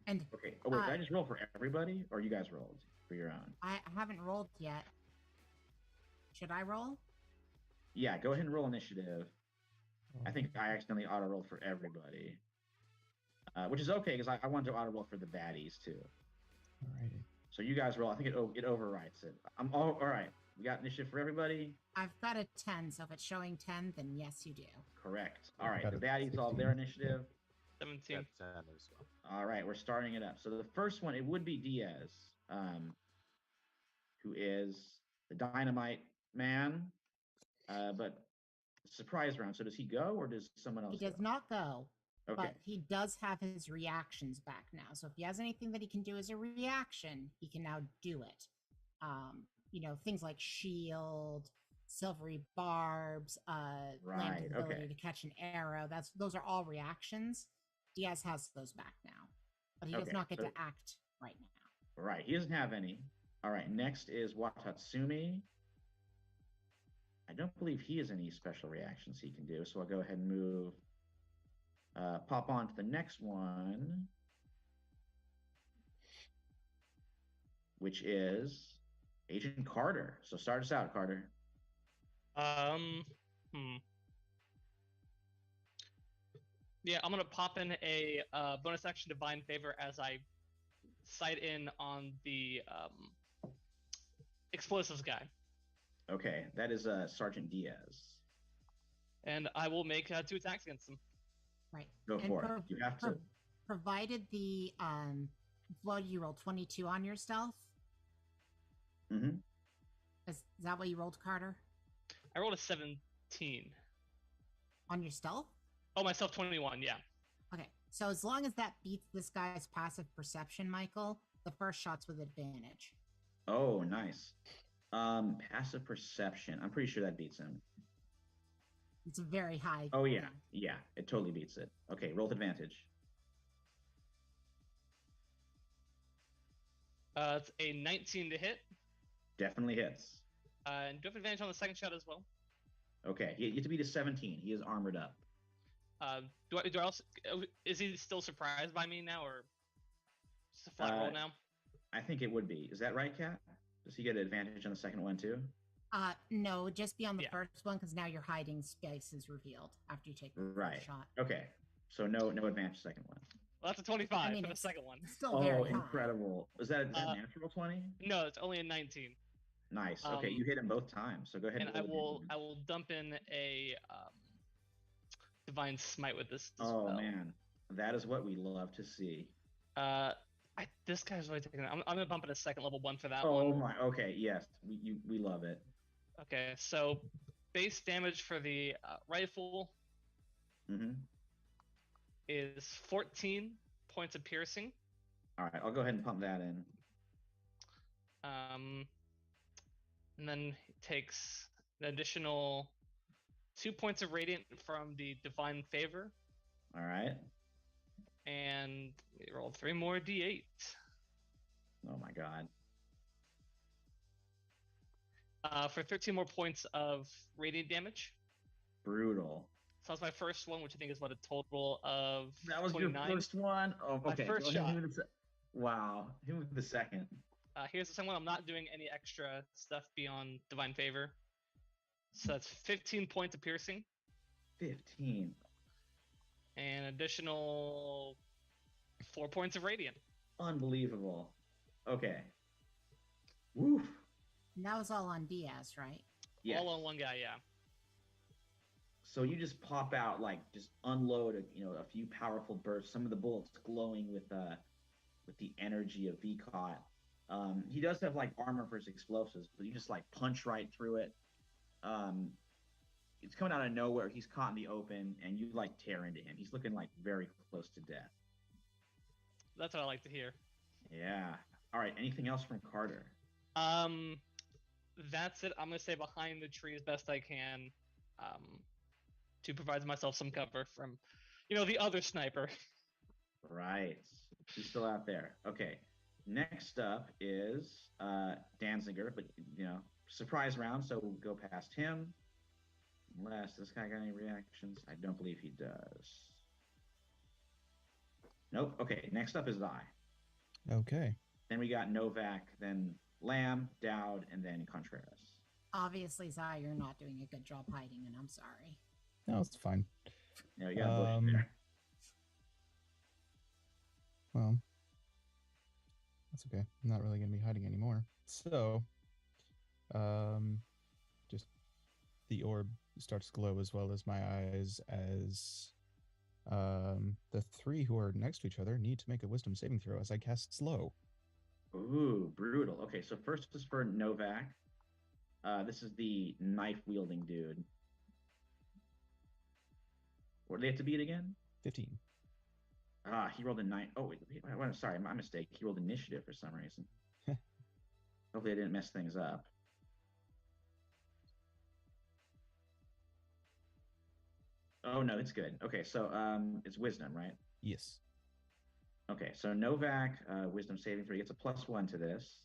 And Okay. Oh wait, did I just roll for everybody, or you guys rolled for your own? I haven't rolled yet. Should I roll? Yeah, go ahead and roll initiative. I think I accidentally auto rolled for everybody, which is okay because I wanted to auto roll for the baddies too. Alrighty. So you guys roll. I think it overwrites it. I'm all right. We got initiative for everybody. I've got a 10, so if it's showing 10, then yes, you do. Correct. All right. Got The a baddies all have their 16. initiative. 17. Got 10 as well. All right, we're starting it up. So the first one, it would be Diaz, who is the dynamite man, but surprise round. So does he go or does someone else He does go? not go, Okay. but he does have his reactions back now. So if he has anything that he can do as a reaction, he can now do it. Things like shield, silvery barbs, Right, Lamb's ability okay. to catch an arrow. Those are all reactions. Diaz has those back now, but he does Okay, not get so- to act right now. Right, he doesn't have any. All right, next is Watatsumi. I don't believe he has any special reactions he can do, so I'll go ahead and move, pop on to the next one, which is Agent Carter. So start us out, Carter. Yeah, I'm gonna pop in a bonus action divine favor as I sight in on the explosives guy, Okay, that is Sergeant Diaz. and I will make 2 attacks against him. Right. Go And for it. You have to. Provided the what you roll 22 on your stealth. Mm-hmm. Is that what you rolled, Carter? I rolled a 17. On your stealth? Oh, myself 21. Yeah. Okay. So as long as that beats this guy's passive perception, Michael, the first shot's with advantage. Oh, nice. Passive perception. I'm pretty sure that beats him. It's a very high. Oh yeah, thing. yeah, it totally beats it. Okay, roll with advantage. It's a 19 to hit. Definitely hits. And do you have advantage on the second shot as well? Okay, you have to beat a 17. He is armored up. Do I also? Is he still surprised by me now, or just a flat roll now? I think it would be. Is that right, Kat? Does he get an advantage on the second one too? No, just be on the Yeah. first one because now your hiding space is revealed after you take the Right. first shot. Okay, so no advantage second one. Well, that's a 25 I mean, for the it's second one. Still very Oh, high. incredible! Is that a natural 20? No, it's only a 19. Nice. Okay, you hit him both times. So go ahead And roll I will dump in a divine smite with this. Oh spell. man, that is what we love to see. This guy's really taking it. I'm gonna bump in a second level 1 for that Oh one. my. Okay, yes, we love it. Okay, so base damage for the rifle Mm-hmm. is 14 points of piercing. All right, I'll go ahead and pump that in. And then he takes an additional 2 points of radiant from the divine favor, All right. and we roll 3 more d8. Oh my god. For 13 more points of radiant damage. Brutal. So that's my first one, which I think is what a total of That was 29. your first one. Oh, My okay. first go ahead shot. and do the wow. Him with the second. Here's the second one. I'm not doing any extra stuff beyond divine favor. So that's 15 points of piercing 15. and additional 4 points of radiant. Unbelievable. Okay. Woof. And that was all on Diaz, right? Yes. All on one guy, yeah. So you just pop out, like just unload a few powerful bursts. Some of the bullets glowing with the energy of VCOT. He does have like armor for his explosives, but you just like punch right through it. It's coming out of nowhere. He's caught in the open, and you like tear into him. He's looking like very close to death. That's what I like to hear. Yeah. All right. Anything else from Carter? That's it. I'm gonna stay behind the tree as best I can, to provide myself some cover from, the other sniper. Right. He's still out there. Okay. Next up is Danziger, but surprise round, so we'll go past him. Unless this guy got any reactions. I don't believe he does. Nope. Okay. Next up is I. Okay. Then we got Novak, then Lamb, Dowd, and then Contreras. Obviously, Zai, you're not doing a good job hiding, and I'm sorry. No, it's fine. You got a bush there. Well, that's okay. I'm not really going to be hiding anymore. So, just the orb starts to glow as well as my eyes as the three who are next to each other need to make a wisdom saving throw as I cast slow. Ooh, brutal. Okay, so first is for Novak. This is the knife-wielding dude. What do they have to beat again? 15. He rolled a 9. Oh, wait, I'm sorry, my mistake. He rolled initiative for some reason. Hopefully I didn't mess things up. Oh, no, it's good. Okay, so it's wisdom, right? Yes. Okay, so Novak, wisdom saving throw, gets a +1 to this.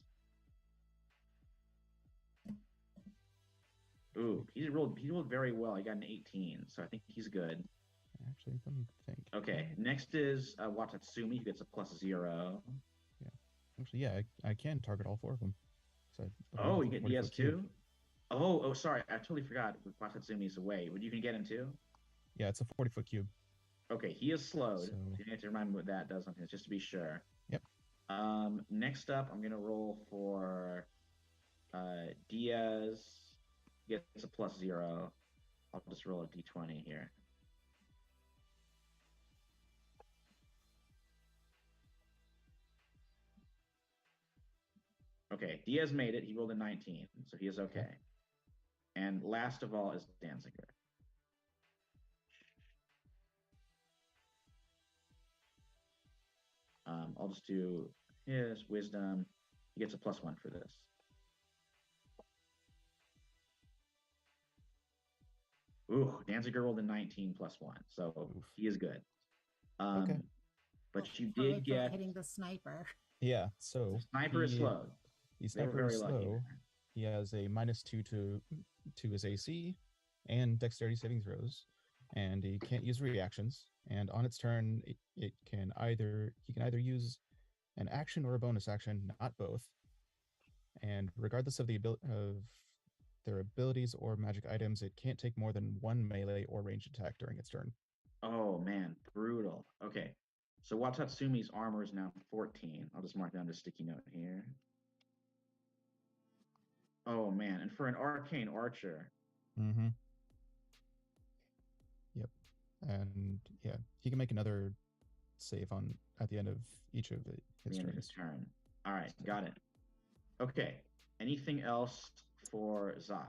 Ooh, he rolled very well. He got an 18, so I think he's good. Actually, let me think. Okay, next is Watatsumi, who gets a +0. Yeah. Actually, yeah, I can target all 4 of them. So you get DS too? Oh, sorry, I totally forgot. Watatsumi's away. You can get him too? Yeah, it's a 40-foot cube. Okay, he is slowed. So you have to remind me what that does on his, just to be sure. Yep. Next up, I'm gonna roll for Diaz. Gets a +0. I'll just roll a d20 here. Okay, Diaz made it. He rolled a 19, so he is okay. And last of all is Danziger. I'll just do his wisdom. He gets a +1 for this. Ooh, Danziger rolled a 19 +1, so Oof. he is good. Okay. But you Hooray did for get hitting the sniper. Yeah, so sniper is slowed. The They were sniper very is lucky slow. there. He has a -2 to his AC and dexterity saving throws, and he can't use reactions. And on its turn, he can either use an action or a bonus action, not both. And regardless of of their abilities or magic items, it can't take more than 1 melee or ranged attack during its turn. Oh man, brutal. Okay, so Watatsumi's armor is now 14. I'll just mark down the sticky note here. Oh man, and for an arcane archer. Mm-hmm. Yep. And yeah, he can make another save at the end of each of his turns. Turn. All right, got it. Okay. Anything else for Zai?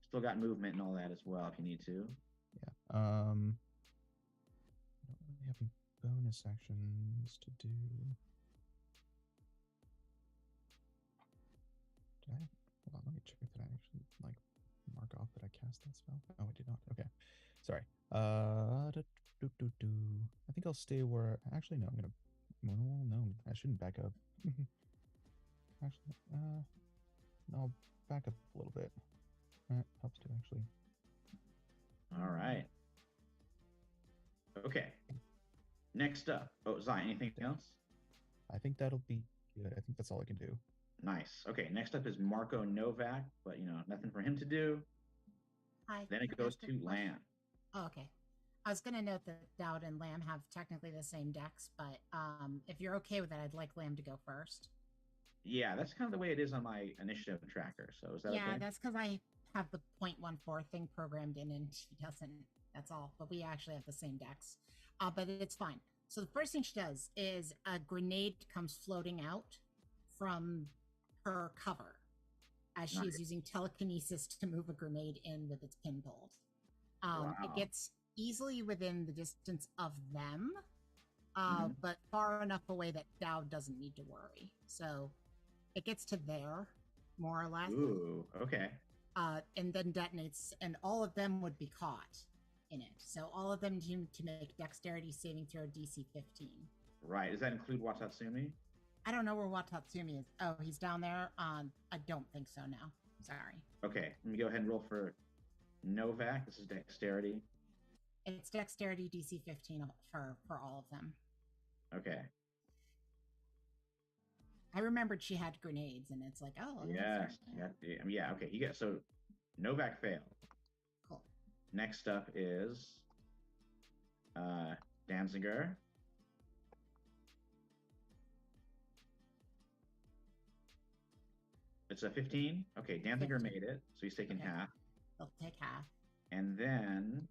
Still got movement and all that as well if you need to. Yeah. I don't really have any bonus actions to do. Did I? Hold on, let me check that I actually mark off that I cast that spell. Oh, I did not. Okay, sorry. I think I'll stay where. Actually, no. I'm gonna. Well, no, I shouldn't back up. Actually, I'll back up a little bit. That helps too, actually. All right. Okay. Next up. Oh, Zai, anything else? I think that'll be good. I think that's all I can do. Nice. Okay, next up is Marco Novak, but nothing for him to do. Hi. Then it can I goes ask a to question? Lamb. Oh, okay. I was gonna note that Dowd and Lamb have technically the same decks, but if you're okay with that, I'd like Lamb to go first. Yeah, that's kind of the way it is on my initiative tracker. So is that Yeah, okay? that's because I have the 0.14 thing programmed in, and she doesn't. That's all. But we actually have the same decks. But it's fine. So the first thing she does is a grenade comes floating out from her cover as she is Nice. using telekinesis to move a grenade in with its pin pulled. It Wow. gets easily within the distance of them, Mhm. but far enough away that Dowd doesn't need to worry. So it gets to there, more or less, Ooh, okay. and then detonates, and all of them would be caught in it. So all of them need to make dexterity saving throw DC 15. Right. Does that include Watatsumi? I don't know where Watatsumi is. Oh, he's down there. I don't think so now. Sorry. Okay, let me go ahead and roll for Novak. This is dexterity. It's dexterity DC 15 for all of them. Okay. I remembered she had grenades, and it's like, oh, Yes. right. Yeah. Okay. You get so Novak failed. Cool. Next up is Danziger. It's a 15. Okay, Danziger 15. made it, so he's taking Okay. half. They'll take half. And then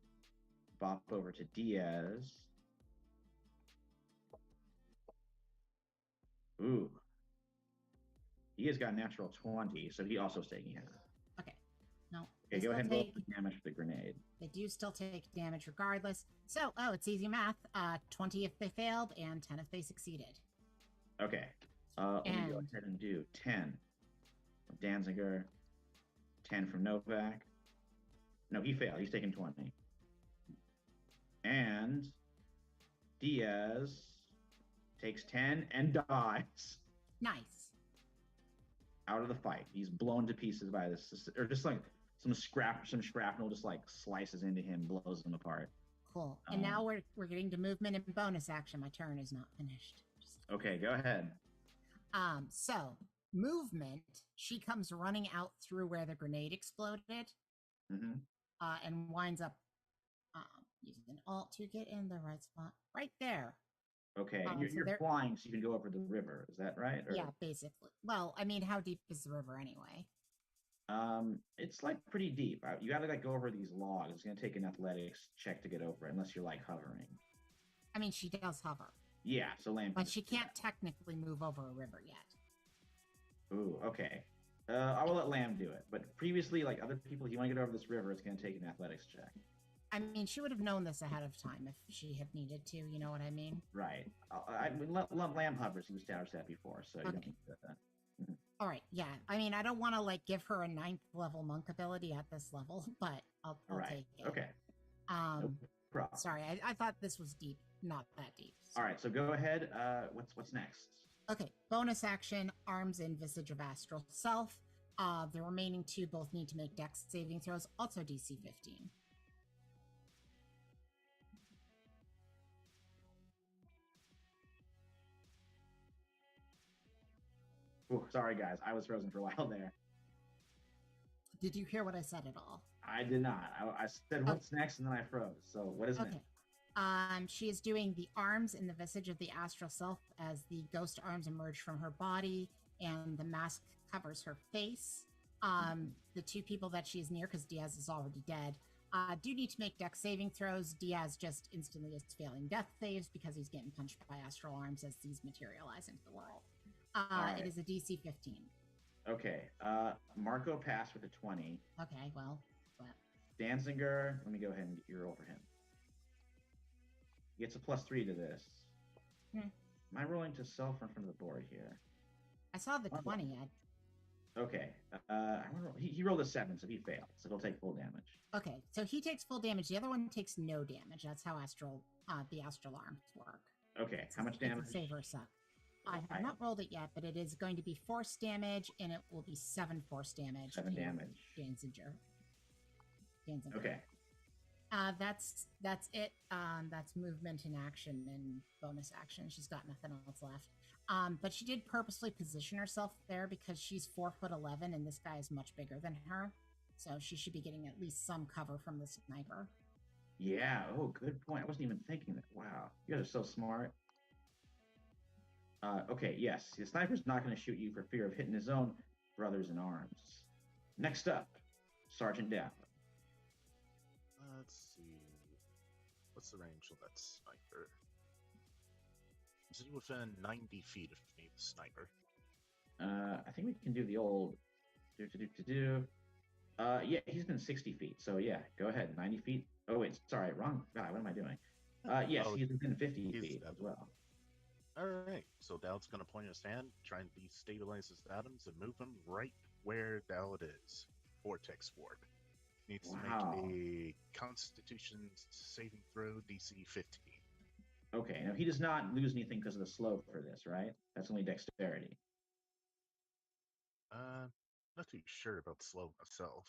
bop over to Diaz. Ooh. He has got a natural 20, so he also is taking half. Okay. No. Okay, go ahead and roll for damage with the grenade. They do still take damage regardless. So, it's easy math. 20 if they failed, and 10 if they succeeded. Okay. Let me go And- ahead and do 10 from Danziger, 10 from Novak. No, he failed. He's taking 20. And Diaz takes 10 and dies Nice. out of the fight. He's blown to pieces by this, or just like some shrapnel just like slices into him, blows him apart. Cool. And now we're getting to movement and bonus action. My turn is not finished. Okay, go ahead. So movement. She comes running out through where the grenade exploded, Mm-hmm. and winds up using alt to get in the right spot, right there. Okay, and So you're flying, so you can go over the river. Is that right? Or, yeah, basically. Well, I mean, how deep is the river anyway? It's like pretty deep. You got to like go over these logs. It's gonna take an athletics check to get over it, unless you're like hovering. I mean, she does hover, Yeah, so Lamb. but she can't technically move over a river yet. Ooh, okay. I will let Lamb do it. But previously, like other people, if you want to get over this river, it's gonna take an athletics check. I mean, she would have known this ahead of time if she had needed to. You know what I mean? Right. I mean, Lamb hovers. He was established that before, so you Okay. don't need to. All right. Yeah. I mean, I don't want to like give her a 9th level monk ability at this level, but I'll Right. take it. Okay. No problem. Sorry, I thought this was deep, not that deep. All right. So go ahead. What's next? Okay. Bonus action: Arms and Visage of Astral Self. The remaining 2 both need to make Dex saving throws, also DC 15. Ooh, sorry, guys. I was frozen for a while there. Did you hear what I said at all? I did not. I said what's next, and then I froze. So what is Okay. next? She is doing the arms in the visage of the astral self as the ghost arms emerge from her body and the mask covers her face. The 2 people that she is near, because Diaz is already dead, do need to make dex saving throws. Diaz just instantly is failing death saves because he's getting punched by astral arms as these materialize into the world. Right. It is a DC 15. Okay. Marco passed with a 20. Okay, well, Danziger, let me go ahead and get your roll for him. He gets a +3 to this. Hmm. Am I rolling to self or in front of the board here? I saw the Oh. 20. Okay. He rolled a 7, so he failed. So he'll take full damage. Okay, so he takes full damage. The other one takes no damage. That's how the astral arms work. Okay. How much damage? Save or suck. I I- have not rolled it yet, but it is going to be force damage, and it will be 7 force damage. 7 to damage. Danziger. Okay. That's it. That's movement and action and bonus action. She's got nothing else left. But she did purposely position herself there because she's 4'11", and this guy is much bigger than her. So she should be getting at least some cover from the sniper. Yeah. Oh, good point. I wasn't even thinking that. Wow, you guys are so smart. Okay, yes, the sniper's not going to shoot you for fear of hitting his own brothers in arms. Next up, Sergeant Dow. Let's see. What's the range on that sniper? Is he within 90 feet of me, the sniper? I think we can do the old yeah, he's been 60 feet. So yeah, go ahead. 90 feet. Oh wait, sorry, wrong. God, what am I doing? Yes, Oh, he's within 50 he's feet dead. as well. Alright, so Dowd's gonna point his hand, try and destabilize his atoms, and move him right where Dowd is. Vortex Ward. Needs to Wow. make a Constitution saving throw DC 15. Okay, now he does not lose anything because of the slow for this, right? That's only dexterity. Not too sure about slow myself.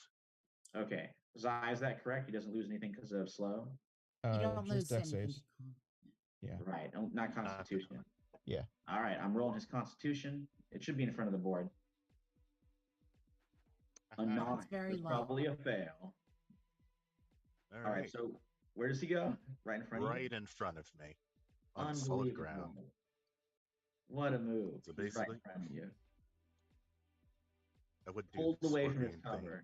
Okay, Zai, is that correct? He doesn't lose anything because of slow. You don't Just lose deck anything. saves. Yeah. Right, not Constitution. Yeah. All right, I'm rolling his Constitution. It should be in front of the board. A Aha. 9. That's very It's low. probably a fail. All right, Alright, so where does he go? Right in front of you? right in front of me. On solid ground. Unbelievable. What a move. So He's right in basically, front of you. I would do Pulled the away from his scorpion thing. cover.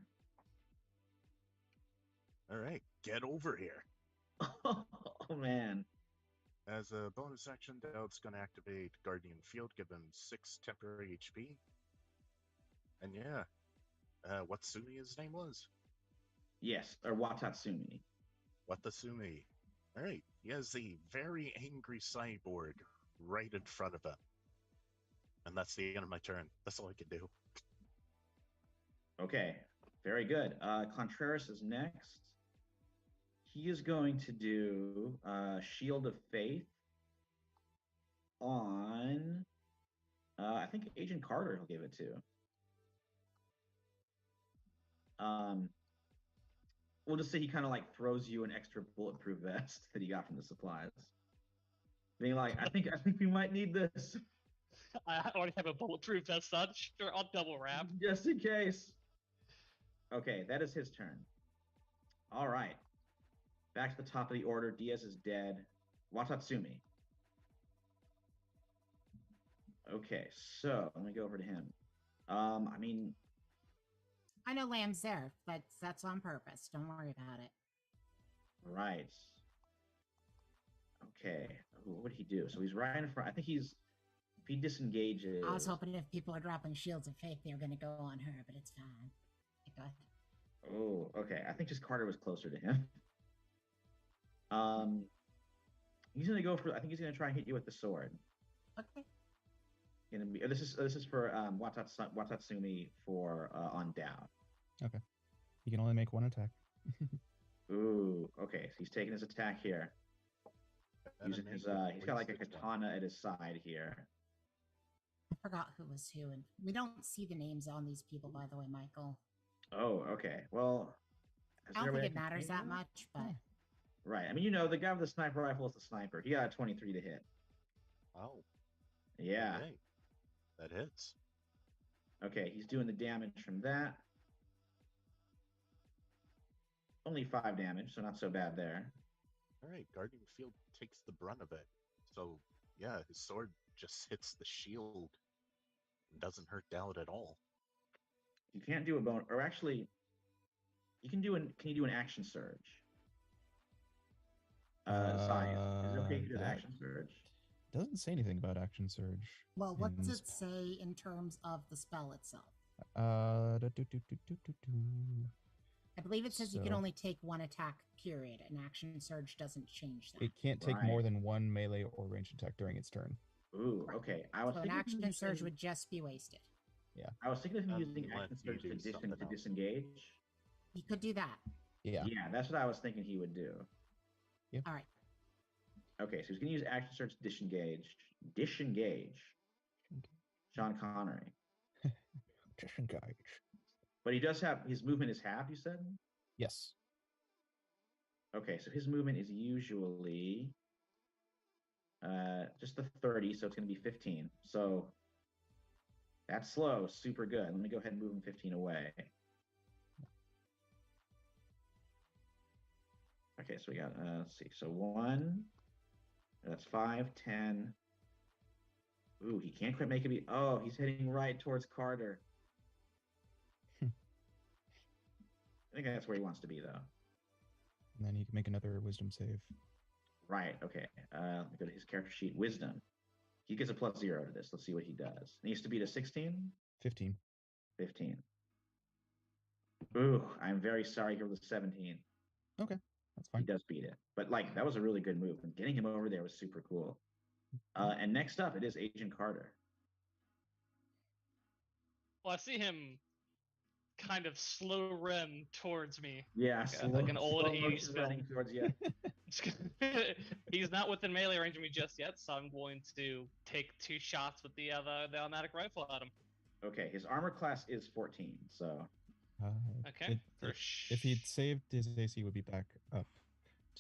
Alright, get over here. Oh, man. As a bonus action, Dowd's going to activate Guardian Field, give him 6 temporary HP. And yeah, Watsumi his name was? Yes, or Watatsumi. Watasumi. Alright, he has a very angry cyborg right in front of him. And that's the end of my turn. That's all I can do. Okay, very good. Contreras is next. He is going to do Shield of Faith on, I think Agent Carter he'll give it to. We'll just say he kind of like throws you an extra bulletproof vest that he got from the supplies. Being like, I think we might need this I already have a bulletproof vest on. Sure, I'll double wrap. just in case. Okay, that is his turn. All right. Back to the top of the order. Diaz is dead. Watatsumi. Okay, so let me go over to him. I mean, I know Lamb's there, but that's on purpose. Don't worry about it. right. Okay. Ooh, what would he do? So he's right in front. I think he's if he disengages. I was hoping if people are dropping shields of faith, they were going to go on her, but it's fine. Go ahead. Oh, okay. I think just Carter was closer to him. He's gonna go for. I think he's gonna try and hit you with the sword. Okay. Gonna be. This is for Watatsumi for on down. Okay. You can only make one attack. Ooh. Okay. So he's taking his attack here. Using his. He's got like a katana at his side here. I forgot who was who, and we don't see the names on these people, by the way, Michael. Oh, okay. Well, I don't think it matters that much, but right. I mean, the guy with the sniper rifle is the sniper. He got a 23 to hit. Oh. Yeah. Okay. That hits. Okay, he's doing the damage from that. Only 5 damage, so not so bad there. Alright, Guardian Field takes the brunt of it. So, yeah, his sword just hits the shield. And doesn't hurt Dowd at all. You can't do a bone, or actually, you can do can you do an action surge? Zion, is it okay if you do an That action surge? doesn't say anything about action surge. well, what in does the it say in terms of the spell itself? I believe it says you can So- only take one attack, period. An action surge doesn't change that. It can't take Right. more than one melee or ranged attack during its turn. Ooh, Right. okay. I was So an thinking action of surge using- would just be wasted. I was thinking of him using Unless action you surge do something to else. disengage. You could do that. Yeah. Yeah, that's what I was thinking he would do. All right. Okay, so he's going to use action surge to disengage. Disengage. Sean Connery. Disengage. But he does have his movement is half. You said. Yes. Okay, so his movement is usually just the 30, so it's going to be 15. So that's slow, super good. Let me go ahead and move him 15 away. If Okay, so we got let's see. So 1, that's 5, 10. Ooh, he can't quite make it be. Oh, he's heading right towards Carter. I think that's where he wants to be, though. And then he can make another wisdom save. Right. Okay. Let me go to his character sheet. Wisdom. He gets a +0 to this. Let's see what he does. He needs to beat a 16. 15. 15. Ooh, I'm very sorry. He rolled a 17. Okay, that's He fine. does beat it, but like that was a really good move. And getting him over there was super cool. And next up, it is Agent Carter. Well, I see him kind of slow run towards me. Yeah, Like an old slow 80s motion film. running towards you. He's not within melee range of me just yet, so I'm going to take 2 shots with the automatic rifle at him. Okay, his armor class is 14, so Okay. If he'd saved, his AC would be back up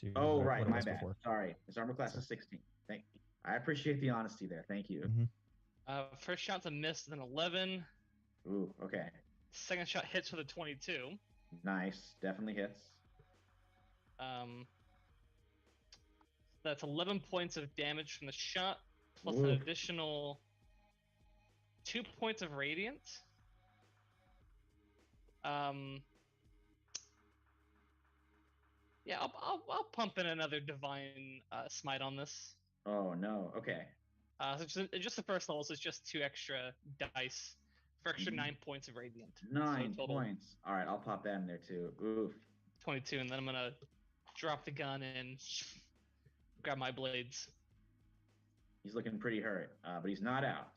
to oh what right, it my was bad. before. Sorry, his armor class is 16. Thank you. I appreciate the honesty there. Thank you. First shot's a miss, then 11. Ooh, okay. Second shot hits for the 22. Nice, definitely hits. That's 11 points of damage from the shot, plus Ooh. an additional 2 points of radiant. Yeah, I'll pump in another divine smite on this. Oh no. Okay. So just the first level, so it's just 2 extra dice for extra 9 points of radiant. 9 so points. All right, I'll pop that in there too. Oof. 22, and then I'm gonna drop the gun and grab my blades. He's looking pretty hurt, but he's not out.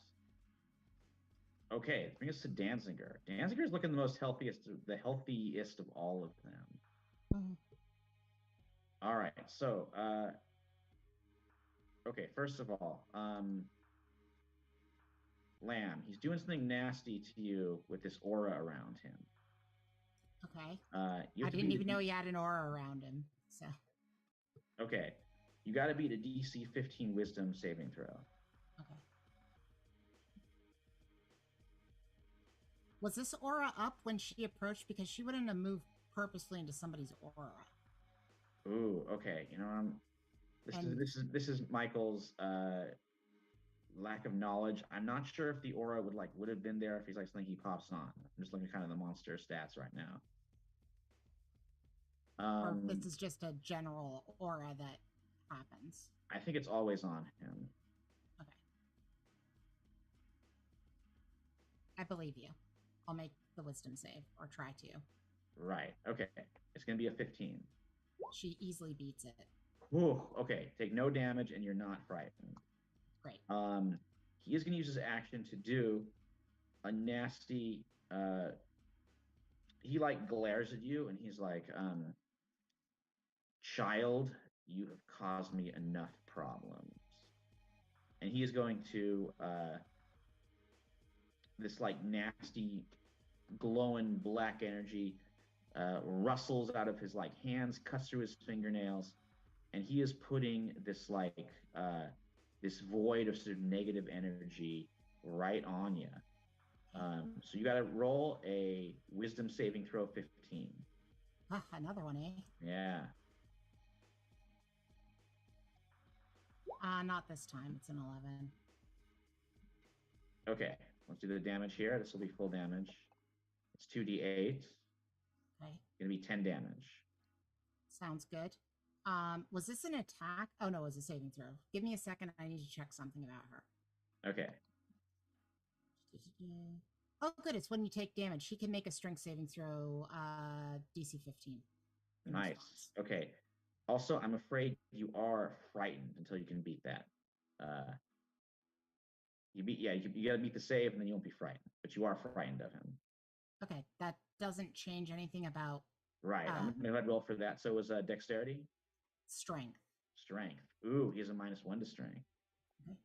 Okay, bring us to Danziger. Danziger's looking the healthiest of all of them. All right, so okay, first of all, Lamb, he's doing something nasty to you with this aura around him. Okay. I didn't even know he had an aura around him. So. Okay, you got to beat a DC 15 Wisdom saving throw. Okay. Was this aura up when she approached? Because she wouldn't have moved purposely into somebody's aura. Ooh, okay. You know, this is Michael's lack of knowledge. I'm not sure if the aura would have been there if he's like something he pops on. I'm just looking at kind of the monster stats right now. Or if this is just a general aura that happens. I think it's always on him. Okay. I believe you. I'll make the wisdom save, or try to. Right. Okay. It's going to be a 15. She easily beats it. Whew. Okay. Take no damage and you're not frightened. Great. He is going to use his action to do a nasty... he glares at you and he's like, child, you have caused me enough problems. And he is going to this nasty glowing black energy rustles out of his hands, cuts through his fingernails, and he is putting this this void of sort of negative energy right on you. So you got to roll a wisdom saving throw 15. Another one, eh? Yeah. Not this time. It's an 11. Okay, let's do the damage here. This will be full damage. It's 2d8. Okay. Gonna be 10 damage. Sounds good. Was this an attack? Oh no, it was a saving throw. Give me a second. I need to check something about her. Okay. Oh, good. It's when you take damage. She can make a strength saving throw, DC 15. Nice. Response. Okay. Also, I'm afraid you are frightened until you can beat that. You gotta beat the save and then you won't be frightened, but you are frightened of him. Okay, that doesn't change anything about right. I'm gonna go ahead and roll for that. So it was dexterity? Strength. Strength. Ooh, he has a -1 to strength. Okay.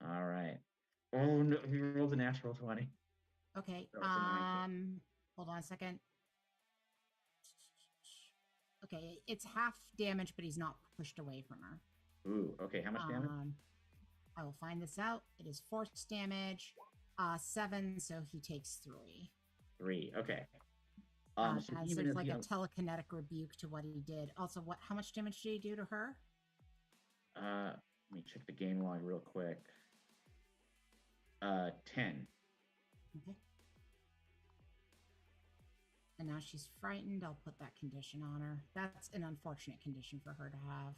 All right. Oh no, he rolled a natural 20. Okay. So hold on a second. Okay, it's half damage, but he's not pushed away from her. Ooh, okay. How much damage? I will find this out. It is force damage, 7, so he takes 3. 3. Okay. So as even if if like he, a telekinetic rebuke to what he did. Also, what? How much damage did he do to her? let me check the game log real quick. 10. Okay. And now she's frightened. I'll put that condition on her. That's an unfortunate condition for her to have.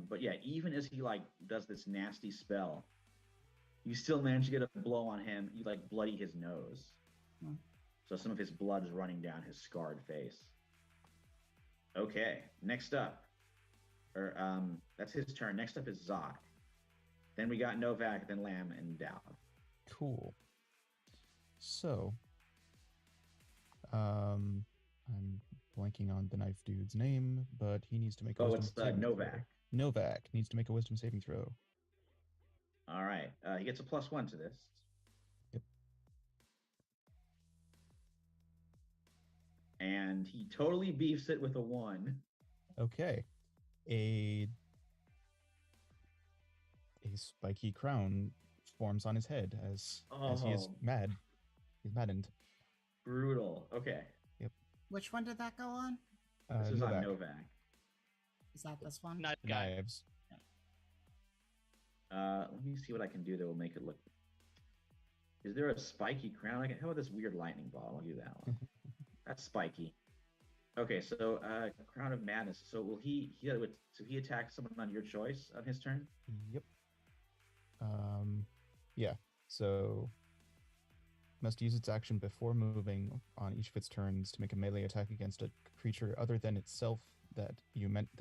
But yeah, even as he like does this nasty spell, you still manage to get a blow on him. You like bloody his nose. Hmm. So some of his blood is running down his scarred face. Okay, next up. That's his turn. Next up is Zod. Then we got Novak, then Lamb, and Dow. Cool. So, I'm blanking on the knife dude's name, but he needs to make a Oh, wisdom it's saving throw. Novak. Novak needs to make a wisdom saving throw. All right. He gets a +1 to this. Yep. And he totally beefs it with a 1. Okay. A spiky crown forms on his head as he is mad. He's maddened. Brutal. Okay. Which one did that go on? This is Novak. on Novak. Is that this one? Knife guy. Knives. Let me see what I can do that will make it look. Is there a spiky crown? How about this weird lightning ball? I'll do that one. That's spiky. Okay, so Crown of Madness. So will he attack someone on your choice on his turn? Yep. Yeah. So must use its action before moving on each of its turns to make a melee attack against a creature other than itself that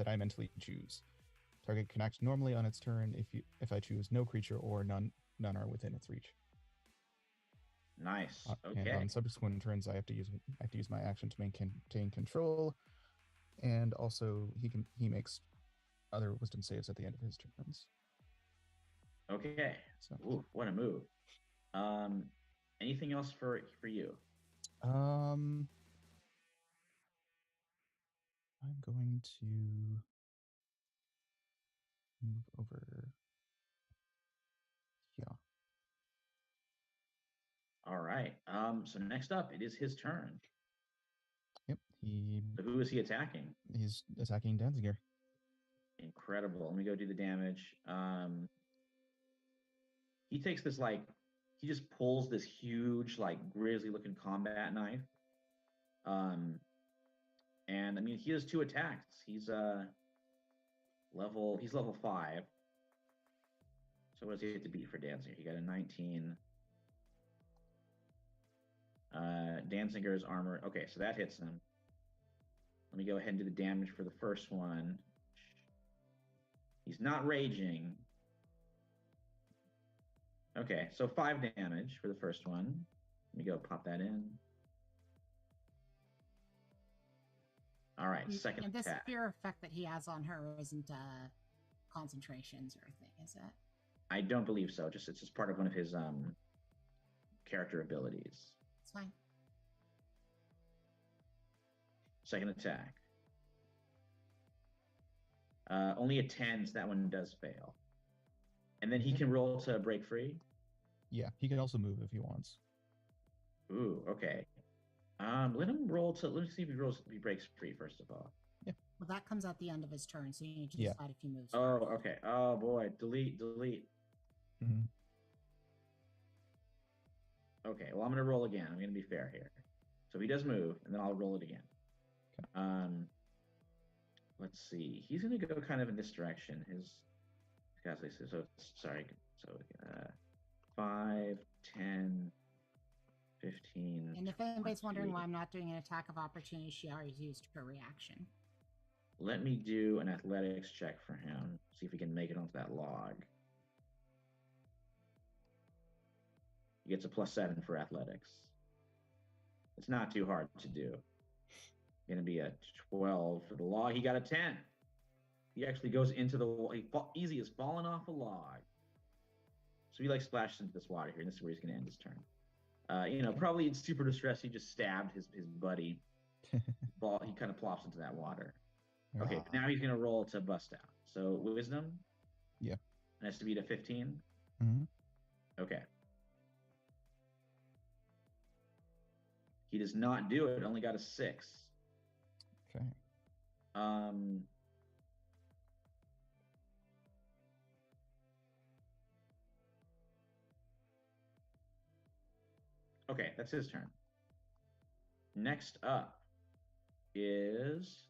I mentally choose. Target can act normally on its turn if I choose no creature or none are within its reach. Nice. And Okay. on subsequent turns, I have to use my action to maintain control, and also he makes other wisdom saves at the end of his turns. Okay. So, Ooh, what a move. Anything else for you? I'm going to move over. Yeah. All right. So next up, it is his turn. Yep. So who is he attacking? He's attacking Danziger. Incredible. Let me go do the damage. He takes this he just pulls this huge grisly looking combat knife. And I mean he has 2 attacks. He's level 5. So what does he have to beat for Danziger? He got a 19. Danziger's armor. Okay, so that hits him. Let me go ahead and do the damage for the first one. He's not raging. Okay, so 5 damage for the first one. Let me go pop that in. All right, second And this attack. fear effect that he has on her isn't concentrations or a thing, is it? I don't believe so. It's just part of one of his character abilities. It's fine. Second attack. Only a 10, so that one does fail. And then he can roll to break free? Yeah, he can also move if he wants. Ooh, okay. Let him roll let's see if he breaks free first of all. Yeah. Well, that comes at the end of his turn, so you need to Yeah. decide if he moves. Oh, first. okay. Oh boy, delete. Mm-hmm. Okay, well I'm gonna roll again. I'm gonna be fair here. So he does move, and then I'll roll it again. Okay. Let's see. He's gonna go kind of in this direction. So 5, 10, 15. And if anybody's 20. wondering why I'm not doing an attack of opportunity, she already used her reaction. Let me do an athletics check for him. See if we can make it onto that log. He gets a +7 for athletics. It's not too hard to do. Going to be a 12 for the log. He got a 10. He actually goes into the wall. Easy as falling off a log. So he splashes into this water here, and this is where he's going to end his turn. Probably in super distress, he just stabbed his buddy. He kind of plops into that water. Okay, now he's going to roll to bust out. So wisdom? Yeah. It has to beat a 15? Mhm. Okay. He does not do it. Only got a 6. Okay. Okay, that's his turn. Next up is,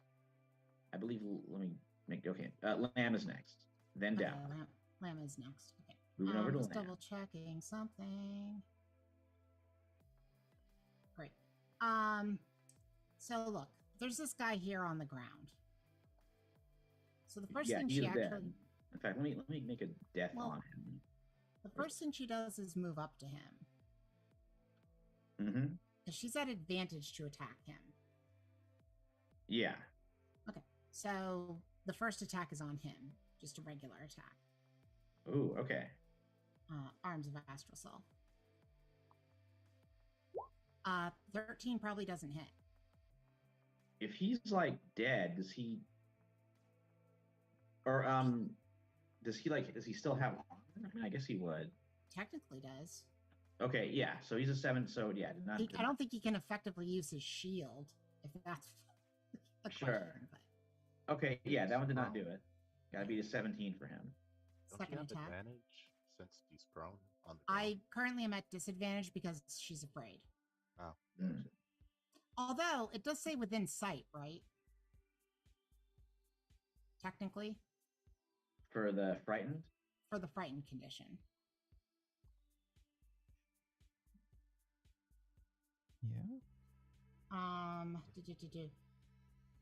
I believe, let me make, okay, Lamb is next, then Okay, Dow. Lamb is next. Okay. Moving over to Just Lamb. double checking something. Great. So look, there's this guy here on the ground. So the first thing he's she actually dead. In fact, let me make a death on him. The first thing she does is move up to him. Mm-hmm. Because she's at advantage to attack him. Yeah. Okay. So the first attack is on him. Just a regular attack. Ooh, okay. Arms of Astral Self. 13 probably doesn't hit. If he's like dead, does he still have armor? I mean, I guess he would. Technically does. Okay, yeah. So he's a 7, so yeah, I don't think he can effectively use his shield, if that's a Sure. question. But okay, yeah, that one did not do it. Gotta be a 17 for him. Don't second you have attack. advantage since he's prone on the ground? I currently am at disadvantage because she's afraid. Oh, Mm. gotcha. Although it does say within sight, right? Technically, For the frightened? for the frightened condition. Yeah.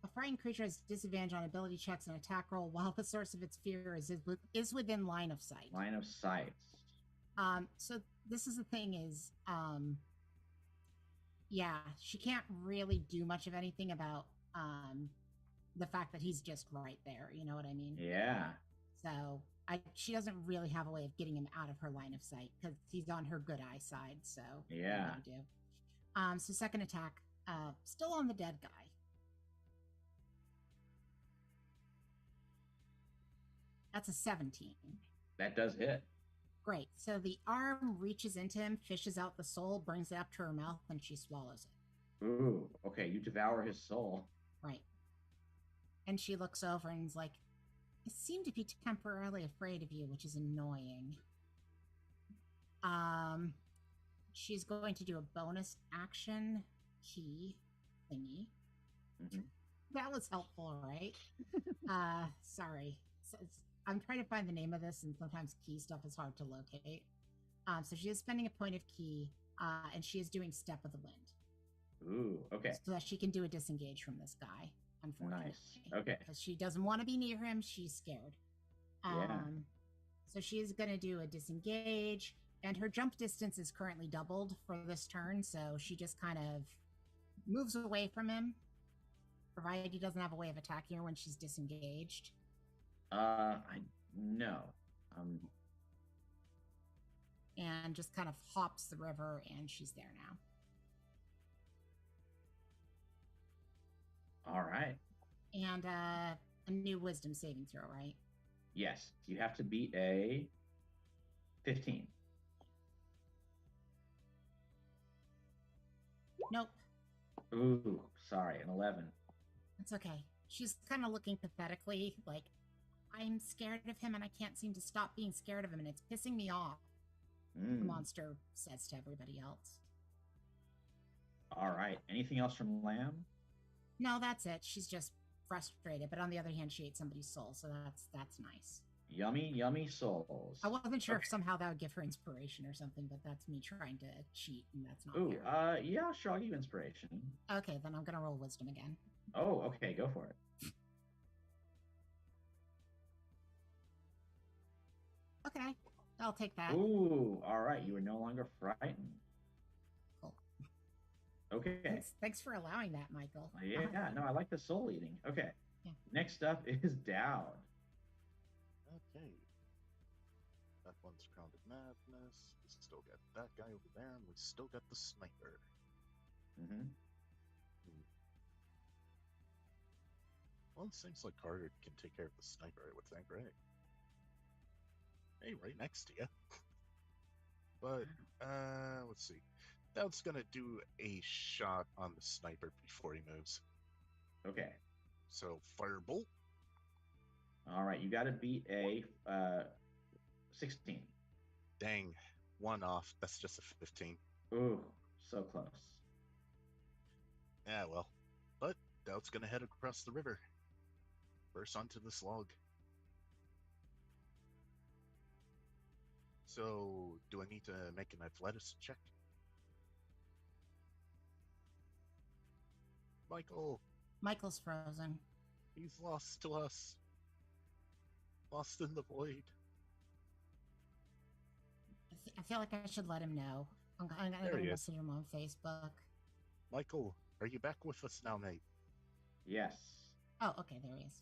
A frightened creature has disadvantage on ability checks and attack roll while the source of its fear is within line of sight. Line of sight. So this is the thing is, yeah, she can't really do much of anything about the fact that he's just right there. You know what I mean? Yeah. So she doesn't really have a way of getting him out of her line of sight because he's on her good eye side. So Yeah. what do you do? So second attack, still on the dead guy. That's a 17. That does hit. Great. So the arm reaches into him, fishes out the soul, brings it up to her mouth, and she swallows it. Ooh, okay, you devour his soul. Right. And she looks over and is like, I seem to be temporarily afraid of you, which is annoying. She's going to do a bonus action key thingy. Mm-hmm. That was helpful, right? Sorry. I'm trying to find the name of this, and sometimes key stuff is hard to locate. So she is spending a point of key, and she is doing Step of the Wind. Ooh, okay. So that she can do a disengage from this guy, unfortunately. Nice. Okay. Because she doesn't want to be near him. She's scared. Yeah. So she is going to do a disengage, and her jump distance is currently doubled for this turn, so she just kind of moves away from him, provided he doesn't have a way of attacking her when she's disengaged. No. And just kind of hops the river, and she's there now. All right. And a new wisdom saving throw, right? Yes, you have to beat a 15. Nope. Ooh, sorry, an 11. It's okay. She's kind of looking pathetically, like, I'm scared of him and I can't seem to stop being scared of him and it's pissing me off. The monster says to everybody else. All right. Anything else from Lamb? No, that's it. She's just frustrated, but on the other hand, she ate somebody's soul, so that's nice. Yummy, yummy souls. I wasn't sure if somehow that would give her inspiration or something, but that's me trying to cheat, and that's not Ooh, fair. yeah, sure, I'll give you inspiration. Okay, then I'm gonna roll wisdom again. Oh, okay, go for it. Okay, I'll take that. Ooh, all right, you are no longer frightened. Cool. Okay. Thanks for allowing that, Michael. Yeah, no, I like the soul eating. Okay. Yeah. Next up is Dowd. Okay. That one's Crowned Madness. We still got that guy over there, and we still got the sniper. Mm-hmm. Well, it seems like Carter can take care of the sniper, I would think, right? Hey, right next to you. But let's see. That's gonna do a shot on the sniper before he moves. Okay. So firebolt. All right. You got to beat a 16. Dang, one off. That's just a 15. Ooh, so close. Yeah, well. But Doubt's gonna head across the river. First onto this log. So, do I need to make an athletics check? Michael, Michael's frozen. he's lost to us. Lost in the void. I feel like I should let him know. I'm There gonna he is. message him on Facebook. Michael, are you back with us now, mate? Yes. Oh, okay, there he is.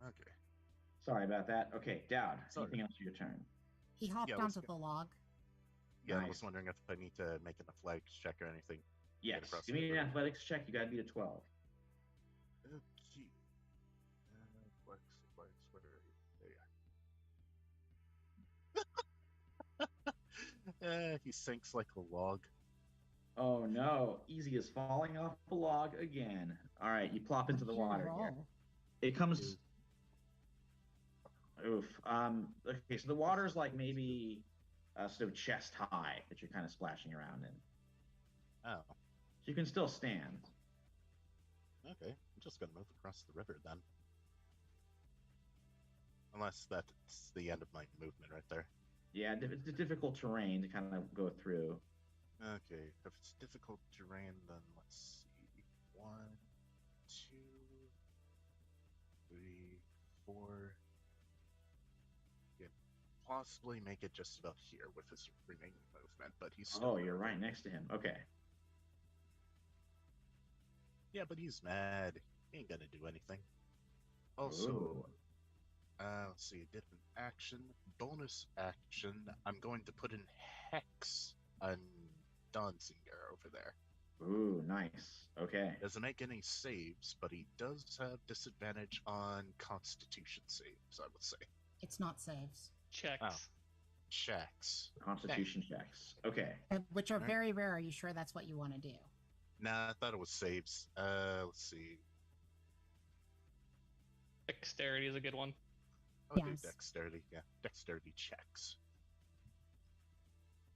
Okay. Sorry about that. Okay, Dowd. Sorry. Anything else for your turn? He hopped Yeah, let's onto go. the log. Yeah, I Nice. was wondering if I need to make an athletics check or anything. Yes. across Give the me an river. athletics check. You got to beat a 12. Okay. Flex, where are you? There you are. He sinks like a log. Oh no, Easy is falling off the log again. All right, you plop into the What's your water here. roll? It comes. Is- Oof. Okay, so the water's like maybe sort of chest high that you're kind of splashing around in. Oh, So you can still stand. okay. I'm just gonna move across the river then. Unless that's the end of my movement right there. Yeah, it's a difficult terrain to kind of go through. Okay, if it's difficult terrain, then let's see. 1, 2, 3, 4. Yeah, possibly make it just about here with his remaining movement, but he's still. Oh, you're right next to him. Okay. Yeah, but he's mad. He ain't gonna do anything. Also, Ooh. let's see. Did an action, bonus action. I'm going to put in Hex on Donzinger over there. Ooh, nice. Okay. Doesn't make any saves, but he does have disadvantage on Constitution saves, I would say. It's not saves, Checks. Oh. Checks. Constitution checks. Okay. which are Alright. very rare. Are you sure that's what you want to do? Nah, I thought it was saves. Let's see. Dexterity is a good one. I'll do Yes. dexterity. Yeah, dexterity checks.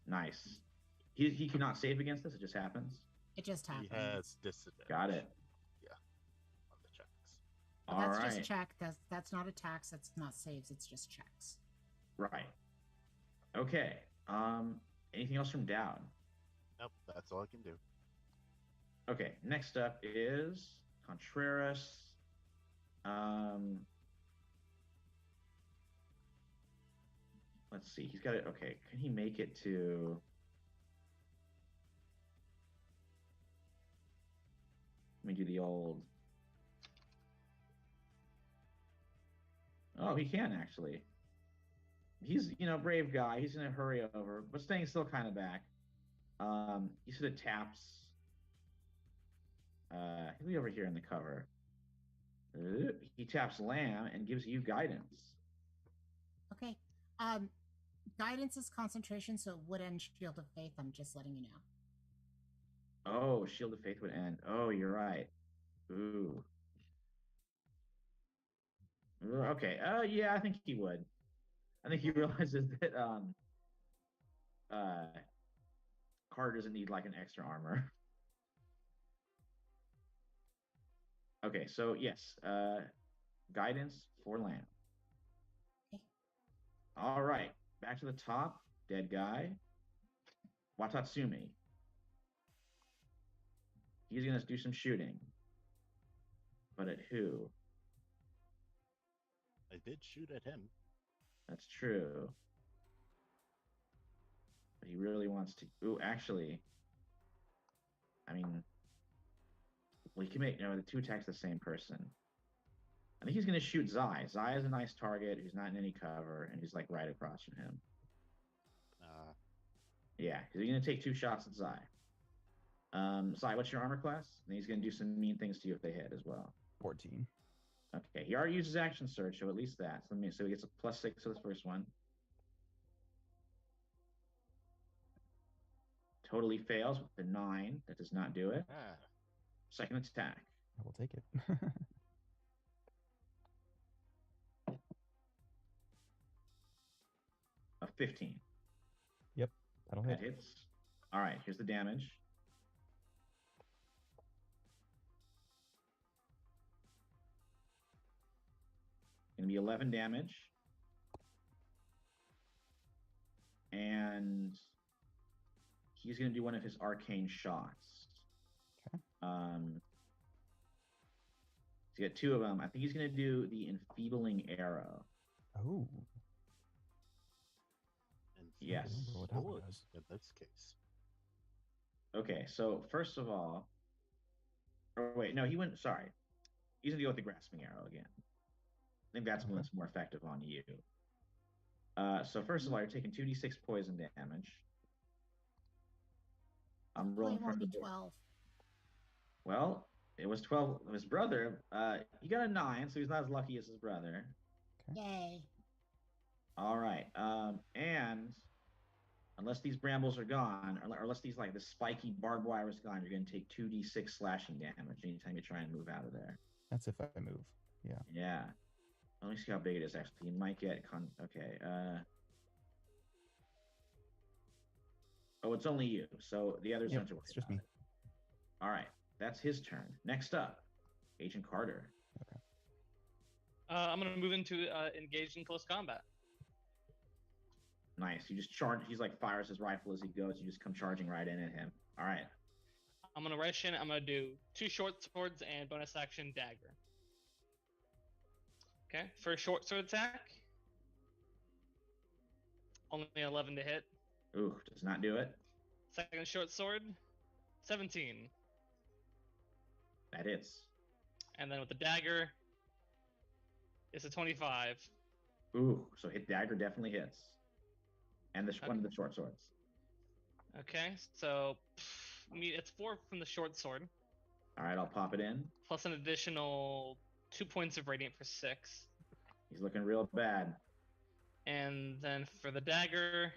Nice. He cannot save against this. It just happens. It just happens. He has disadvantage. Got it. On the checks. But All that's right. just check. That's not attacks. That's not saves. It's just checks. Right. Okay. Anything else from Dowd? Nope, that's all I can do. Okay. Next up is Contreras. Let's see. He's got it. Okay. Can he make it to? Let me do the old. Oh, he can actually. He's brave guy. He's gonna hurry over, but staying still kind of back. He sort of taps. He'll be over here in the cover. He taps Lamb and gives you guidance. Okay. Guidance is concentration, so it would end Shield of Faith. I'm just letting you know. Oh, Shield of Faith would end. Oh, you're right. Ooh. Okay. Yeah, I think he would. I think he realizes that Carter doesn't need like an extra armor. Okay, so yes, guidance for Lamb. Okay. All right, back to the top. Dead guy. Watatsumi. He's gonna do some shooting. But at who? I did shoot at him. That's true. But he really wants to. Ooh, actually, I mean, well, he can make the two attacks the same person. I think he's going to shoot Zai. Zai is a nice target who's not in any cover, and he's like right across from him. Yeah, he's going to take 2 shots at Zai. Zai, what's your armor class? And he's going to do some mean things to you if they hit as well. 14. Okay, he already used his action surge, so at least that. So he gets a +6 to the first one. Totally fails with the 9. That does not do it. Ah, Second attack. I will take it. A 15. Yep, that'll That hit. hits. All right, here's the damage. Gonna be 11 damage. And he's gonna do one of his arcane shots. Okay. So you got 2 of them. I think he's gonna do the enfeebling arrow. Oh, and Yes. remember what that one bullet does. in this case. Okay, so first of all, or wait, no, he went. Sorry, he's gonna go with the grasping arrow again. I think that's one Okay. that's more effective on you. So first of all, you're taking 2d6 poison damage. I'm rolling Hopefully it won't for be 12. Well, it was 12 of his brother. He got a 9, so he's not as lucky as his brother. Yay. All right. And unless these brambles are gone, or unless these like the spiky barbed wire is gone, you're going to take 2d6 slashing damage anytime you try and move out of there. That's if I move. Yeah. Yeah. Let me see how big it is. Actually, you might get okay. Oh, it's only you. So the others Yep, don't have to worry it's just about me. it. All right. That's his turn. Next up, Agent Carter. I'm gonna move into engaged in close combat. Nice. You just charge. He's like fires his rifle as he goes. You just come charging right in at him. All right. I'm gonna rush in. I'm gonna do 2 short swords and bonus action dagger. Okay, first short sword attack. Only 11 to hit. Ooh, does not do it. Second short sword, 17. That hits. And then with the dagger, it's a 25. Ooh, so hit dagger definitely hits. And Okay. one of the short swords. Okay, so it's 4 from the short sword, All right, I'll pop it in. plus an additional 2 points of radiant for 6. He's looking real bad. And then for the dagger,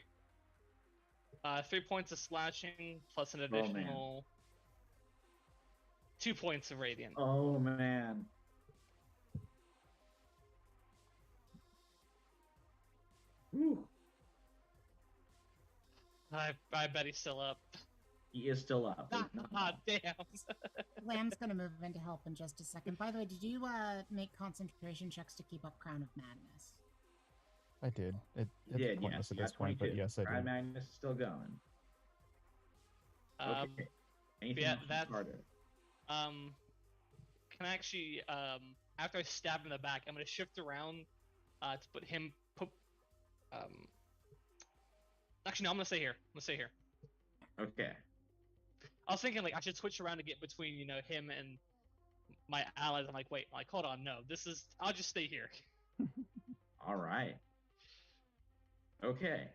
3 points of slashing, plus an additional 2 points of radiant. Oh man. Whew. I bet he's still up. He is still up. Ah, damn. Lamb's gonna move in to help in just a second. By the way, did you make concentration checks to keep up Crown of Madness? I did. It's did, pointless yes. at You this got point, but 22. yes, I Pride did. Magnus is still going. Okay. Anything yeah, else from that's- Carter? Can I actually, after I stab him in the back, I'm gonna shift around to put him. Actually, no, I'm gonna stay here. Okay. I was thinking like I should switch around to get between him and my allies. I'm like, wait, hold on, no, I'll just stay here. All right. Okay.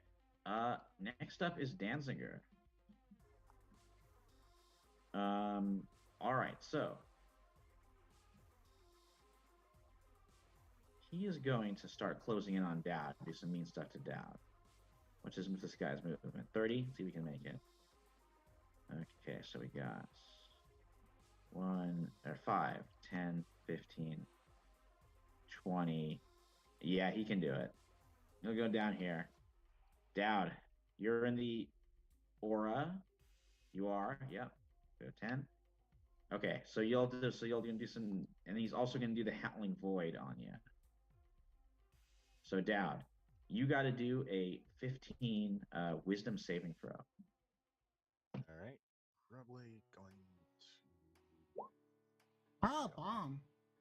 Next up is Danziger. All right, so he is going to start closing in on Dowd, do some mean stuff to Dowd. Which is this guy's movement? 30? See if we can make it. Okay, so we got 5, 10, 15, 20. Yeah, he can do it. He'll go down here. Dowd, you're in the aura. You are. Yep. Go 10. Okay, so you'll do some, and he's also going to do the Howling Void on you. So Dowd, you got to do a 15 Wisdom saving throw. All right. Probably going to. Oh, bomb.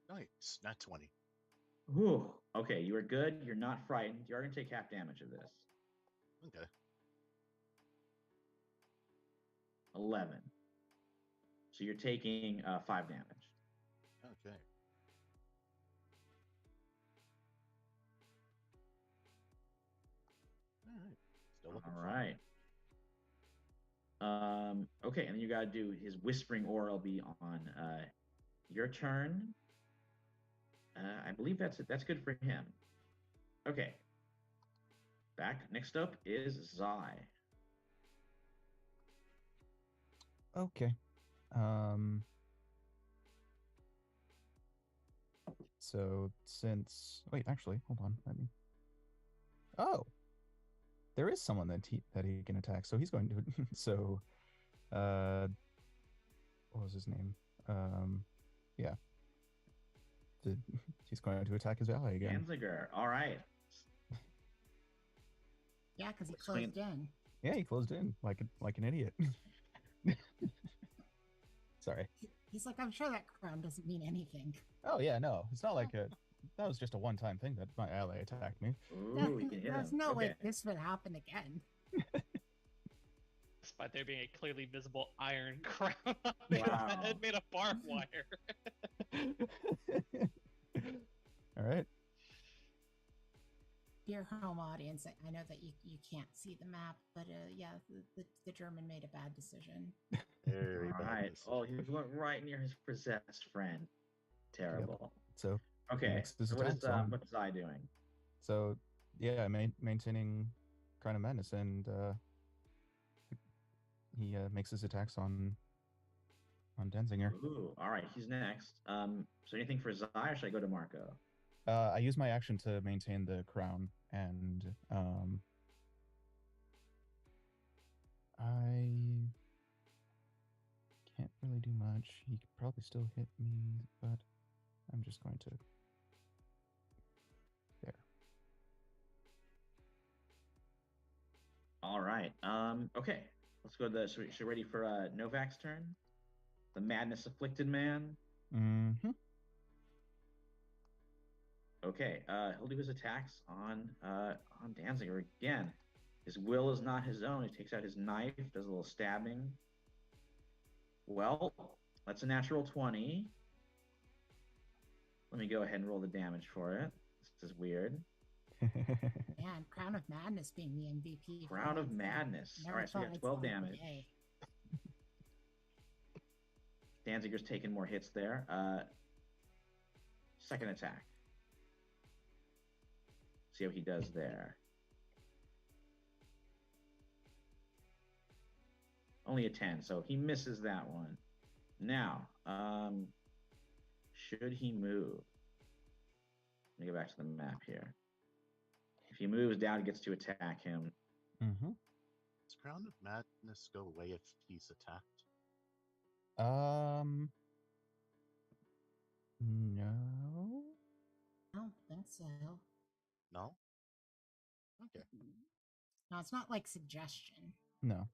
Nice. Not 20. Whew. Okay, you are good. You're not frightened. You are going to take half damage of this. Okay. 11. So you're taking 5 damage. Okay. All right. Still looking All fine. right. Okay, and then you got to do his Whispering Aura will be on your turn. I believe that's good for him. Okay. Back next up is Zai. Okay. So since actually, hold on. Let me. Oh, there is someone that he can attack. So he's going to. So, what was his name? Yeah. He's going to attack his ally again. Danziger. All right. Yeah, because he Swing- closed in. Yeah, he closed in like an idiot. Sorry. He's like, I'm sure that crown doesn't mean anything. Oh yeah, no, it's not like that was just a one-time thing that my ally attacked me. Ooh, you can hit There's him. no way Okay. this would happen again. Despite there being a clearly visible iron crown on his Wow. head made of barbed wire. All right. Dear home audience, I know that you can't see the map, but yeah, the German made a bad decision. Very All bad right. decision. Oh, he went right near his possessed friend. Terrible. So Okay. Makes this So what is attacks on- what's Zai doing? so yeah, maintaining Crown of Madness, and he makes his attacks on Denzinger. Ooh. All right. He's next. So anything for Zai, or should I go to Marco? I use my action to maintain the crown, and I can't really do much. He could probably still hit me, but I'm just going to. There. All right. Okay. Let's go to the. So we're ready for Novak's turn. The madness afflicted man. Mm-hmm. Okay. He'll do his attacks on Danziger again. His will is not his own. He takes out his knife, does a little stabbing. Well, that's a natural 20. Let me go ahead and roll the damage for it. This is weird. Man, Crown of Madness being the MVP. for Crown of once. Madness. Never All right, so we thought got I'd 12 see the damage. day. Danziger's taking more hits there. Second attack. See how he does there. Only a 10, so he misses that one. Now, should he move? Let me go back to the map here. If he moves down, he gets to attack him. Mm-hmm. Does Crown of Madness go away if he's attacked? No. I don't think so. No? Okay. No, it's not like suggestion. No.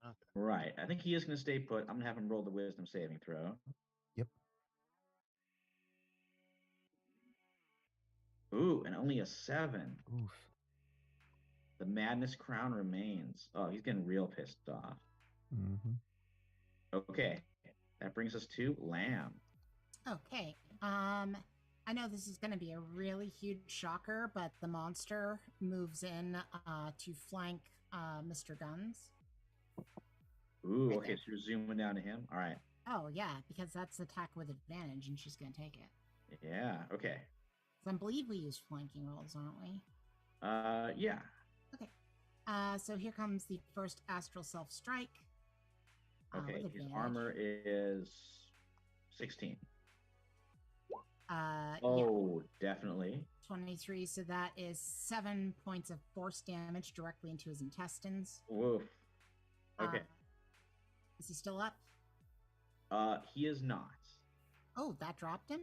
Okay. Right. I think he is going to stay put. I'm going to have him roll the wisdom saving throw. Yep. Ooh, and only a 7. Oof. The madness crown remains. Oh, he's getting real pissed off. Mm-hmm. Okay. That brings us to Lamb. Okay. I know this is going to be a really huge shocker, but the monster moves in to flank Mr. Guns. Ooh, Right okay, there. so you're zooming down to him. All right. Oh yeah, because that's attack with advantage, and she's going to take it. Yeah, okay. So I believe we use flanking rolls, aren't we? Yeah. So here comes the first astral self strike. Okay, with his advantage. armor is 16. Yeah, Oh, definitely. 23. So that is 7 points of force damage directly into his intestines. Woof. Okay. Is he still up? He is not. Oh, that dropped him?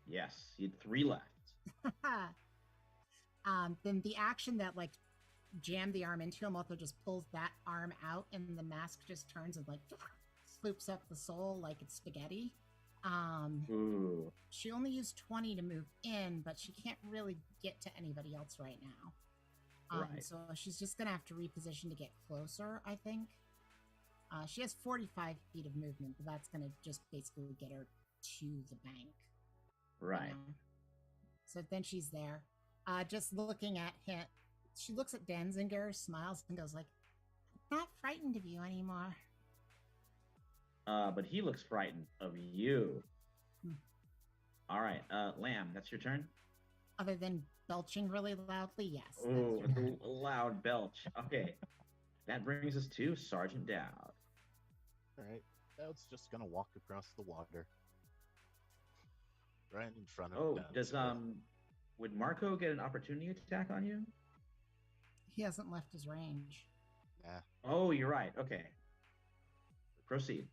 Yes, he had 3 left. Then the action that like jammed the arm into him, Otho just pulls that arm out, and the mask just turns and like swoops up the soul like it's spaghetti. Ooh. She only used 20 to move in, but she can't really get to anybody else right now. Right. So she's just gonna have to reposition to get closer, I think. She has 45 feet of movement, but that's gonna just basically get her to the bank. Right. know? So then she's there. Just looking at him, she looks at Denzinger, smiles, and goes like, "I'm not frightened of you anymore." But he looks frightened of you. All right, Lamb, that's your turn. Other than belching really loudly, yes. Oh, the loud belch. Okay, that brings us to Sergeant Dowd. All right, Dowd's just gonna walk across the water, right in front of Oh, does Denzel. would Marco get an opportunity attack on you? He hasn't left his range. Nah. Oh, you're right. Okay, proceed.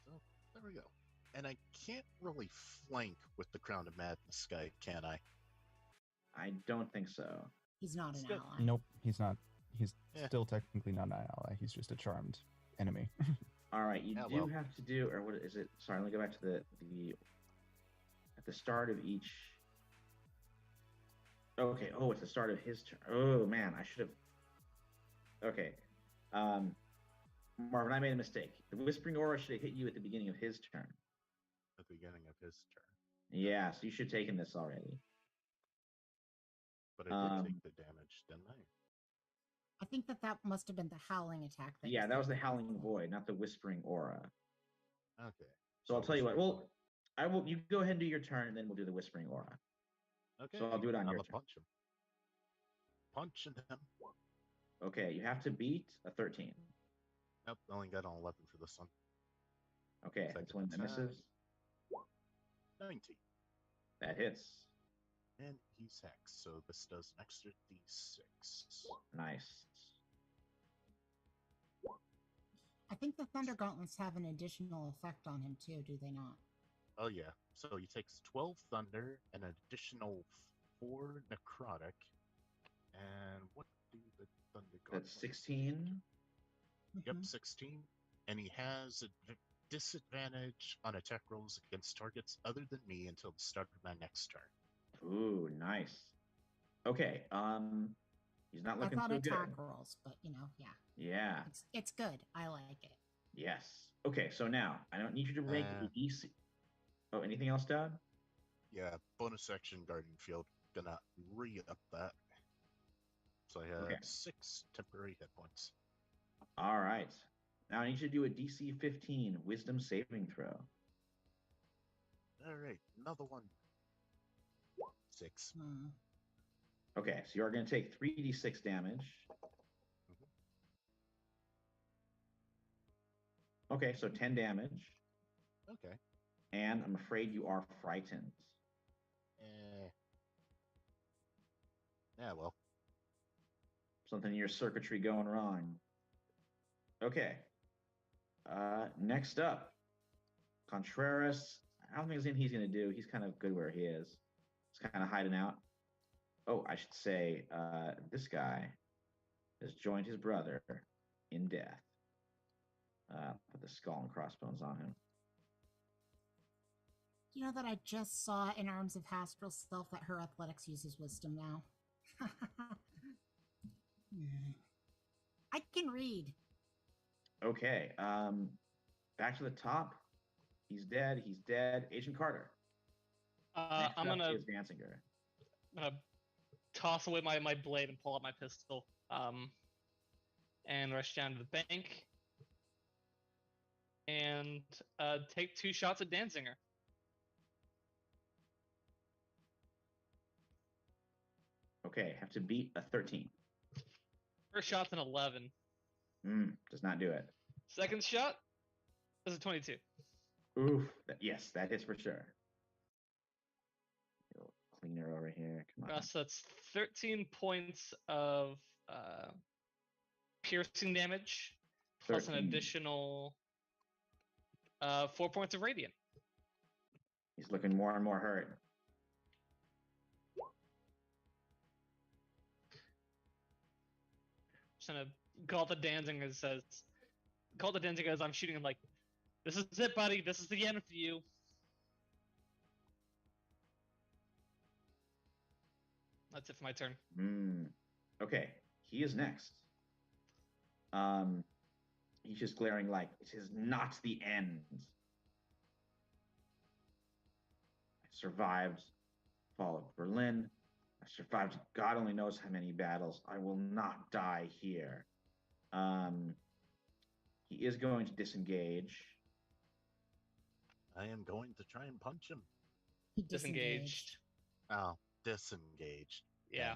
So there we go. And I can't really flank with the Crown of Madness guy, can I? I don't think so. He's not an Still- ally. Nope, he's not. He's Yeah. still technically not an ally. He's just a charmed enemy. All right, you Yeah, do well. have to do, or what is it? Sorry, let me go back to the at the start of each. Okay. Oh, it's the start of his turn. Oh man, I should have. Okay, Marvin, I made a mistake. The Whispering Aura should have hit you at the beginning of his turn. At the beginning of his turn. Yeah, so you should have taken this already. But I did take the damage, didn't I? I think that must have been the howling attack. Yeah, that was the Howling Void, not the Whispering Aura. Okay. So I'll tell you what. Whispering Well, I will. You go ahead and do your turn, and then we'll do the Whispering Aura. Okay. So I'll do it on I'm your gonna turn. punch him. Punching him. Okay, you have to beat a 13. Nope, I only got an 11 for this one. Okay, Second that's one that attack. misses. 19. That hits. And he's hexed, so this does an extra d6. Nice. I think the Thunder Gauntlets have an additional effect on him too, do they not? Oh yeah, so he takes 12 thunder and an additional 4 necrotic. And what do the thunder That's gauntlets? 16. Yep, Mhm. 16. And he has a disadvantage on attack rolls against targets other than me until the start of my next turn. Ooh, nice. Okay, he's not I looking thought so attack good. rolls, but yeah, Yeah. it's good. I like it. Yes. Okay, so now I don't need you to make a DC. Oh, anything else, Dad? Yeah, bonus action Guardian Field. Gonna re-up that. So I have Okay. 6 temporary hit points. All right. Now I need you to do a DC 15 Wisdom saving throw. Alright, another one. 6. Hmm. Okay, so you're going to take 3d6 damage. Okay, so 10 damage. Okay. And I'm afraid you are frightened. Yeah, well. Something in your circuitry going wrong. Okay. Next up, Contreras. I don't think there's anything he's going to do. He's kind of good where he is. He's kind of hiding out. Oh, I should say this guy has joined his brother in death. Put the skull and crossbones on him. You know that I just saw in Arms of Astral Self that her athletics uses wisdom now. I can read. Okay. Back to the top. He's dead. He's dead. Agent Carter. Next I'm up gonna is Danziger. toss away my blade and pull out my pistol. And rush down to the bank. And take 2 shots at Danzinger. Okay, have to beat a 13. First shot's an 11. Does not do it. Second shot is a 22. Oof. Yes, that hits for sure. A little cleaner over here. Come on. So that's 13 points of piercing damage, plus 13. an additional 4 points of radiant. He's looking more and more hurt. Just gonna call the Danzinger and says, call the Danzinger as I'm shooting him like, this is it, buddy. This is the end for you. That's it for my turn. Okay, he is next. He's just glaring like, it is not the end. I survived fall of Berlin. I survived God only knows how many battles. I will not die here. He is going to disengage. I am going to try and punch him. He Disengaged. Oh, disengaged. Yeah.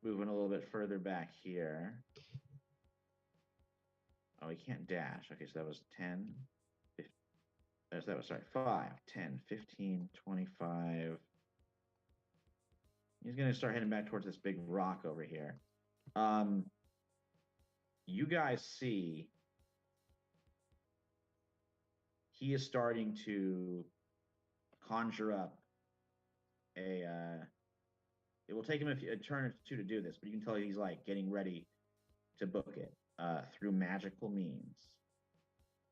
Moving a little bit further back here. Oh, he can't dash. Okay, so that was 10. 15, that was, sorry, 5, 10, 15, 25. He's going to start heading back towards this big rock over here. You guys see he is starting to conjure up it will take him a turn or two to do this, but you can tell he's like getting ready to book it through magical means.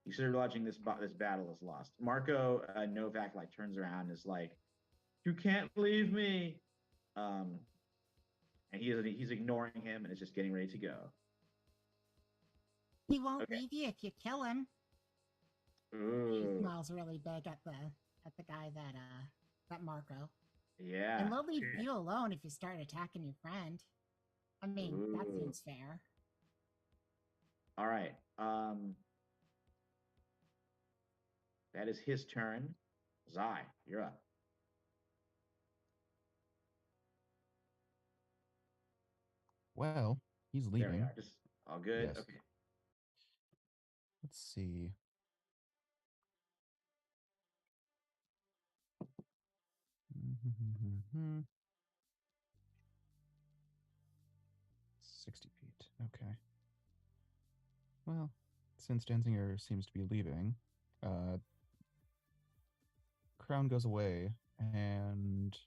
He's realizing this battle is lost. Marco Novak like turns around and is like, "You can't leave me," and he's ignoring him and is just getting ready to go. He won't leave you if you kill him. Ooh. He smiles really big at the guy that Marco. Yeah. And they'll leave you alone if you start attacking your friend. I mean, that Ooh. seems fair. All right. That is his turn. Zai, you're up. Well, he's There we leaving. are. Just all good. Yes. Okay. Let's see. Mm-hmm. 60 feet. Okay. Well, since Danzinger seems to be leaving, Crown goes away, and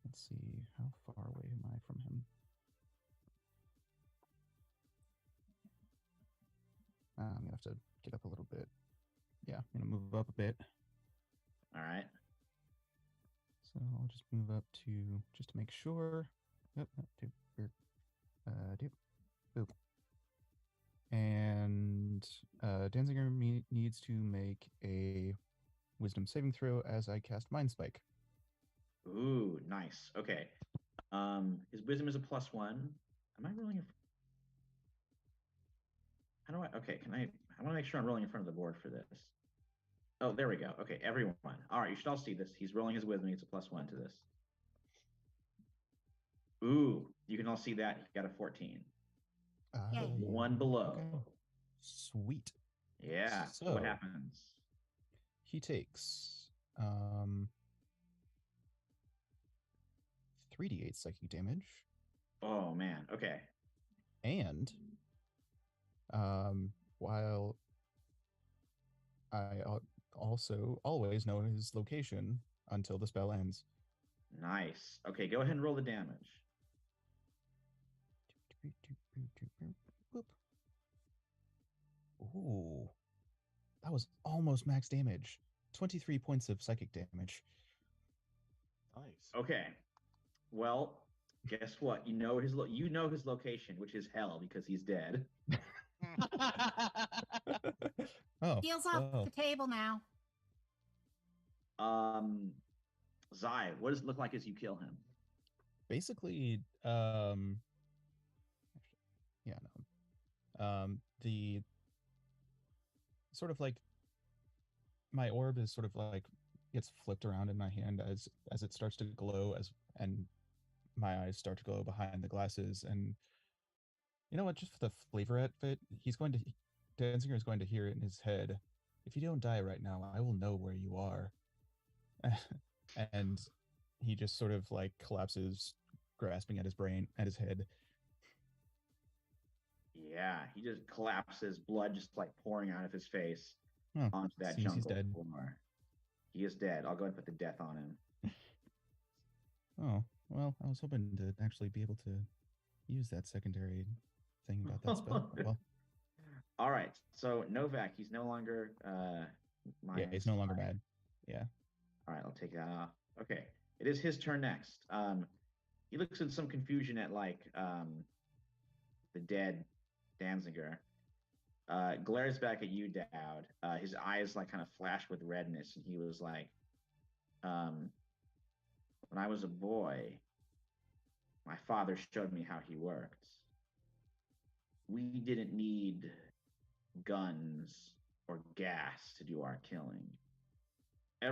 let's see, how far away am I from him? I'm gonna have to get up a little bit. Yeah, I'm gonna move up a bit. All right. So I'll just move up to just to make sure. Yep, boop. And Danziger needs to make a wisdom saving throw as I cast Mind Spike. Ooh, nice. Okay. His wisdom is a +1. Am I rolling in? How do I? Okay, can I want to make sure I'm rolling in front of the board for this. Oh, there we go. Okay, everyone. All right, you should all see this. He's rolling his wisdom. It's a +1 to this. Ooh, you can all see that. He got a 14. Yay. One below. Okay. Sweet. Yeah. So what happens? He takes 3d8 psychic damage. Oh man. Okay. And while I also always know his location until the spell ends. Nice. Okay, go ahead and roll the damage. Boop. Ooh, that was almost max damage. 23 points of psychic damage. Nice. Okay. Well, guess what? You know his location, which is hell because he's dead. Oh, Deal's off the table now. Zai, what does it look like as you kill him? Basically, the sort of like my orb is sort of like gets flipped around in my hand as it starts to glow and my eyes start to glow behind the glasses. And you know what, just for the flavor of it, Danziger is going to hear it in his head. If you don't die right now, I will know where you are. And he just sort of like collapses, grasping at his head. Yeah, he just collapses, blood just like pouring out of his face onto that jungle he's dead. floor. He is dead. I'll go ahead and put the death on him. Oh, well, I was hoping to actually be able to use that secondary thing about that spell. Well, all right. So Novak, he's no longer yeah, he's no longer mad. Yeah. All right, I'll take that off. Okay, it is his turn next. He looks in some confusion at like the dead Danziger. Glares back at you, Dowd. His eyes like kind of flash with redness, and he was like, when I was a boy, my father showed me how he worked. We didn't need guns or gas to do our killing.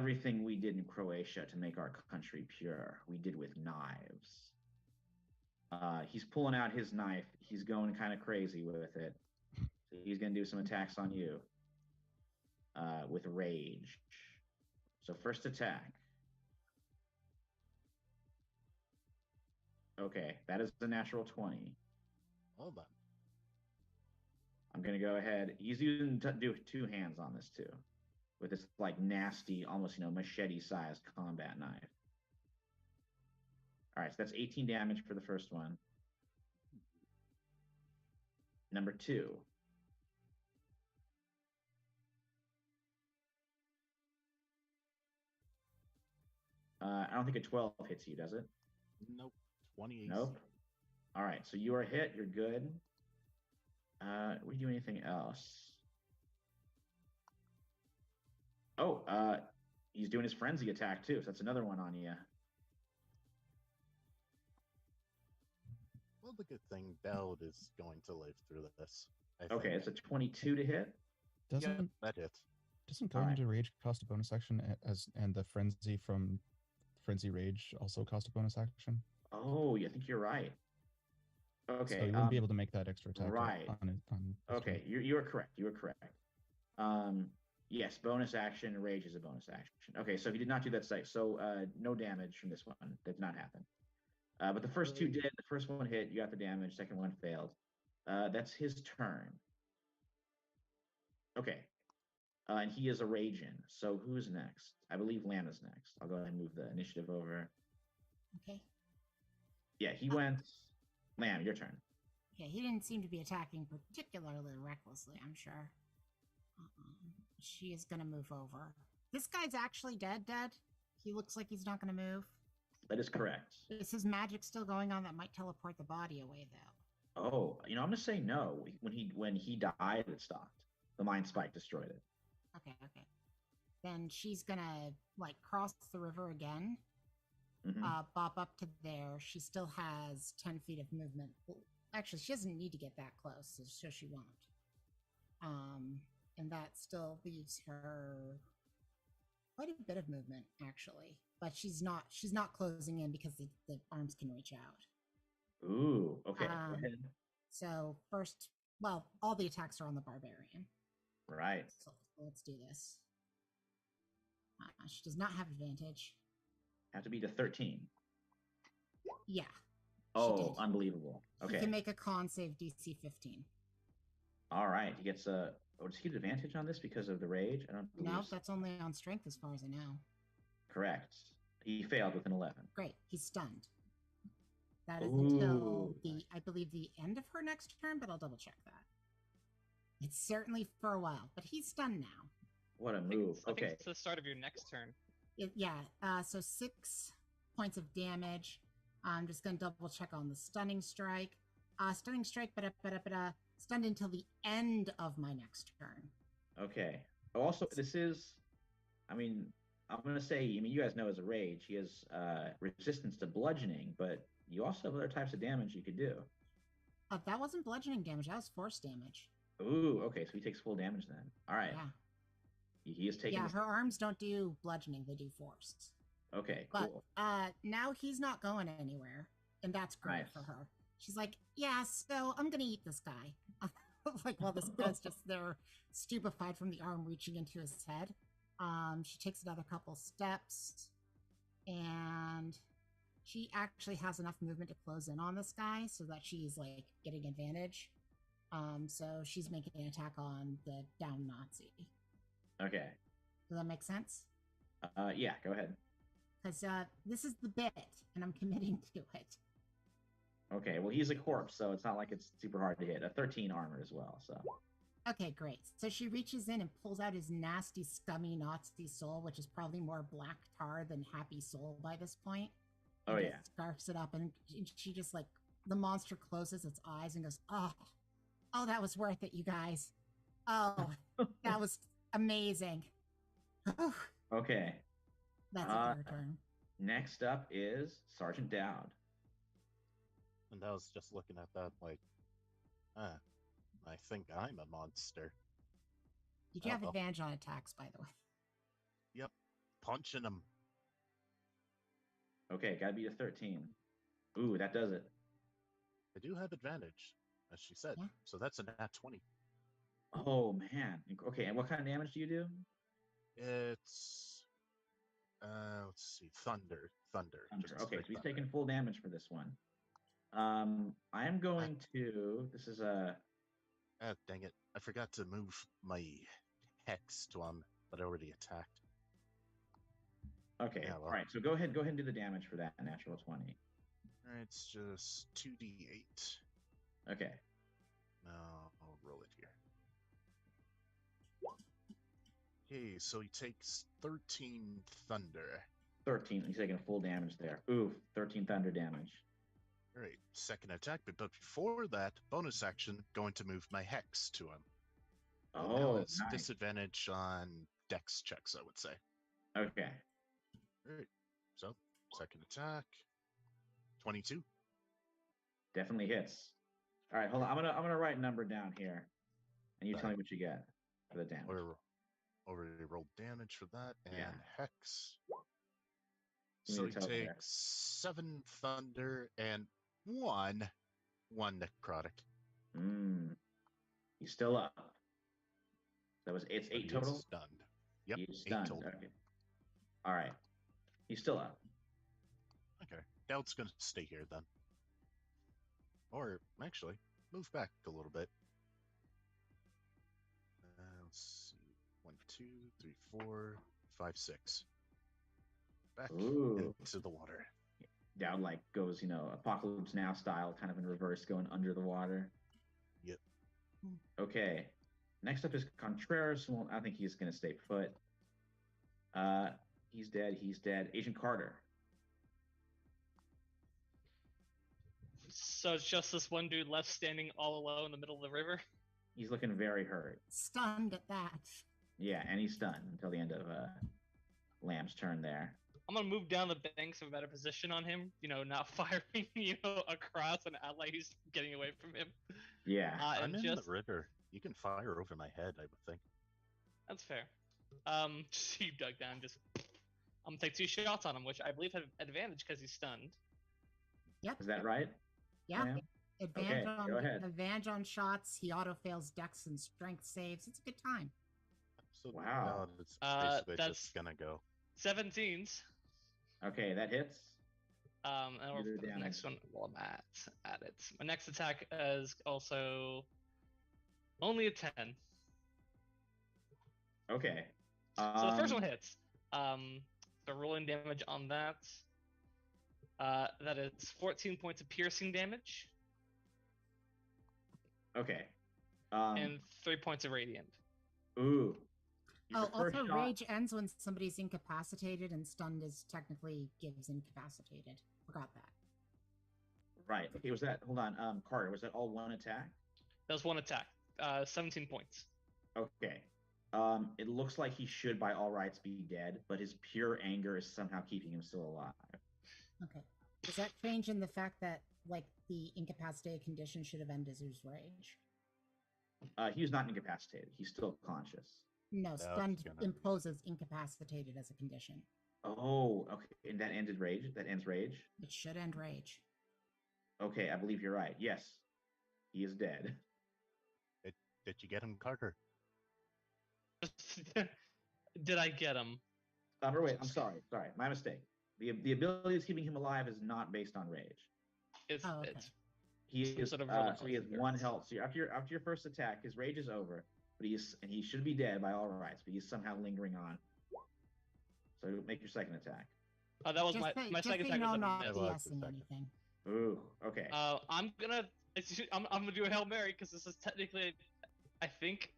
everything we did in Croatia to make our country pure, we did with knives. He's pulling out his knife. He's going kind of crazy with it. So he's going to do some attacks on you with rage. So first attack. Okay, that is the natural 20. Hold on. I'm going to go ahead. He's using do two hands on this too, with this like nasty, almost machete-sized combat knife. All right, so that's 18 damage for the first one. Number 2. I don't think a 12 hits you, does it? Nope. 28. Nope. All right, so you are hit. You're good. We do anything else? Oh, he's doing his frenzy attack too, so that's another one on you. Well, the good thing Dowd is going to live through this. Okay, it's a 22 to hit. Doesn't that hit. doesn't going Alright. into rage cost a bonus action and the frenzy from frenzy rage also cost a bonus action? Oh, I think you're right. Okay, So you wouldn't be able to make that extra attack. right. On his Okay, turn. you are correct. You are correct. Yes, bonus action. Rage is a bonus action. Okay, so he did not do that site. So no damage from this one. That did not happen. But the first two did. The first one hit. You got the damage. Second one failed. That's his turn. Okay. And he is a raging. So who's next? I believe Lam is next. I'll go ahead and move the initiative over. Okay. Yeah, he went. Lam, your turn. Okay, he didn't seem to be attacking particularly recklessly, I'm sure. She is going to move over. This guy's actually dead. He looks like he's not going to move. That is correct. Is his magic still going on that might teleport the body away, though? Oh, I'm gonna say no. When he died, it stopped. The mind spike destroyed it. Okay. Then she's going to, cross the river again. Mhm. Bop up to there. She still has 10 feet of movement. Well, actually, she doesn't need to get that close, so she won't. And that still leaves her quite a bit of movement, actually. But she's not closing in because the arms can reach out. Ooh, okay. Go Um, ahead. So first, all the attacks are on the barbarian. Right. So let's do this. She does not have advantage. Have to be to 13. Yeah. Oh, did. unbelievable. He Okay. can make a con save DC 15. All right. He gets a. Oh, does he get advantage on this because of the rage? I don't believe No, so. that's only on strength as far as I know. Correct. He failed with an 11. Great. He's stunned. That is until Ooh. I believe the end of her next turn, but I'll double check that. It's certainly for a while, but he's stunned now. What a move. I think Okay. it's the start of your next turn. So 6 points of damage. I'm just going to double check on the stunning strike. Stunning strike, stunned until the end of my next turn. Okay. Also, this is. I mean, I'm gonna say. I mean, you guys know as a rage, he has resistance to bludgeoning, but you also have other types of damage you could do. That wasn't bludgeoning damage. That was force damage. Ooh. Okay. So he takes full damage then. All right. Yeah. He is taking. Yeah, this- her arms don't do bludgeoning. They do force. Okay. But Cool. now he's not going anywhere, and that's great Nice. for her. She's like, yeah, so I'm gonna eat this guy. While this guy's just there, stupefied from the arm reaching into his head. She takes another couple steps, and she actually has enough movement to close in on this guy so that she's getting advantage. So she's making an attack on the down Nazi. Okay. Does that make sense? Yeah. Go ahead. Because this is the bit, and I'm committing to it. Okay. Well, he's a corpse, so it's not like it's super hard to hit. A 13 armor as well. So. Okay, great. So she reaches in and pulls out his nasty, scummy Nazi soul, which is probably more black tar than happy soul by this point. Oh and yeah. just scarfs it up, and she just the monster closes its eyes and goes, "Oh, that was worth it, you guys. Oh, that was amazing." Okay. That's it for her turn. Next up is Sergeant Dowd. And I was just looking at that I think I'm a monster. Did you have well. advantage on attacks, by the way? Yep. punching him. Okay, gotta be a 13. Ooh, that does it. I do have advantage, as she said. Yeah. So that's a nat 20. Oh man. Okay, and what kind of damage do you do? It's let's see, thunder. Thunder. Just Okay, so straight he's thunder. taking full damage for this one. I am going to. This is a. Ah, dang it. I forgot to move my hex to him, but I already attacked. Okay. Yeah, well. All right. So go ahead and do the damage for that natural 20. Alright, it's just 2d8. Okay. Now I'll roll it here. Okay, so he takes 13 thunder. 13. He's taking full damage there. Oof. 13 thunder damage. Alright, second attack, but before that, bonus action, going to move my hex to him. But now Oh, it's nice. disadvantage on dex checks, I would say. Okay. Alright, so second attack, 22. Definitely hits. All right. Hold on. I'm gonna write a number down here, and you tell me what you get for the damage. Already rolled damage for that, and Yeah. hex. Give me So the he total there. takes 7 thunder and one necrotic. He's still up. It's But 8 he is total. stunned. Yep, He's 8 stunned. total. Okay. All right. He's still up. Okay, Doubt's gonna stay here then. Or, actually, move back a little bit. Let's see. 1, 2, 3, 4, 5, 6. Back Ooh. into the water. Down like goes, Apocalypse Now style, kind of in reverse, going under the water. Yep. Okay. Next up is Contreras. Well, I think he's going to stay put. He's dead. He's dead. Agent Carter. So it's just this one dude left standing all alone in the middle of the river. He's looking very hurt. Stunned at that. Yeah, and he's stunned until the end of Lamb's turn there. I'm gonna move down the banks of a better position on him. Not firing, across an ally who's getting away from him. Yeah. I'm in the river. You can fire over my head, I would think. That's fair. He dug down. I'm gonna take 2 shots on him, which I believe have advantage because he's stunned. Yep. Is that right? Yeah. Lamb? Advantage Okay, go ahead. advantage on shots. He auto fails dex and strength saves. It's a good time. So Wow. no, it's basically that's just gonna go. 17s. Okay, that hits. And we'll Do the put the damage. next one while I'm at it. My next attack is also only a 10. Okay. So the first one hits. So rolling damage on that. That is 14 points of piercing damage Okay. and 3 points of radiant. Ooh. Your first Also, shot- rage ends when somebody's incapacitated, and stunned is technically gives incapacitated. Forgot that. Right. Okay, was that, hold on, Carter, was that all one attack? That was one attack. 17 points. Okay. It looks like he should by all rights be dead, but his pure anger is somehow keeping him still alive. Okay. Does that change in the fact that, the incapacitated condition should have ended his rage? He was not incapacitated. He's still conscious. No, That's stunned gonna- imposes incapacitated as a condition. Oh, okay. And that ended rage? That ends rage? It should end rage. Okay, I believe you're right. Yes. He is dead. Did you get him, Carter? Did I get him? Or wait, I'm sorry. Sorry. My mistake. The ability that's keeping him alive is not based on rage. It's, Oh, okay. it's He Some is sort of so he has relative one endurance. health. So after your first attack, his rage is over, but he should be dead by all rights, but he's somehow lingering on. So make your second attack. that was my just second so attack you know, was not a miss. Yeah, well, that's BSing the anything. Ooh, okay. I'm gonna do a Hail Mary because this is technically, I think,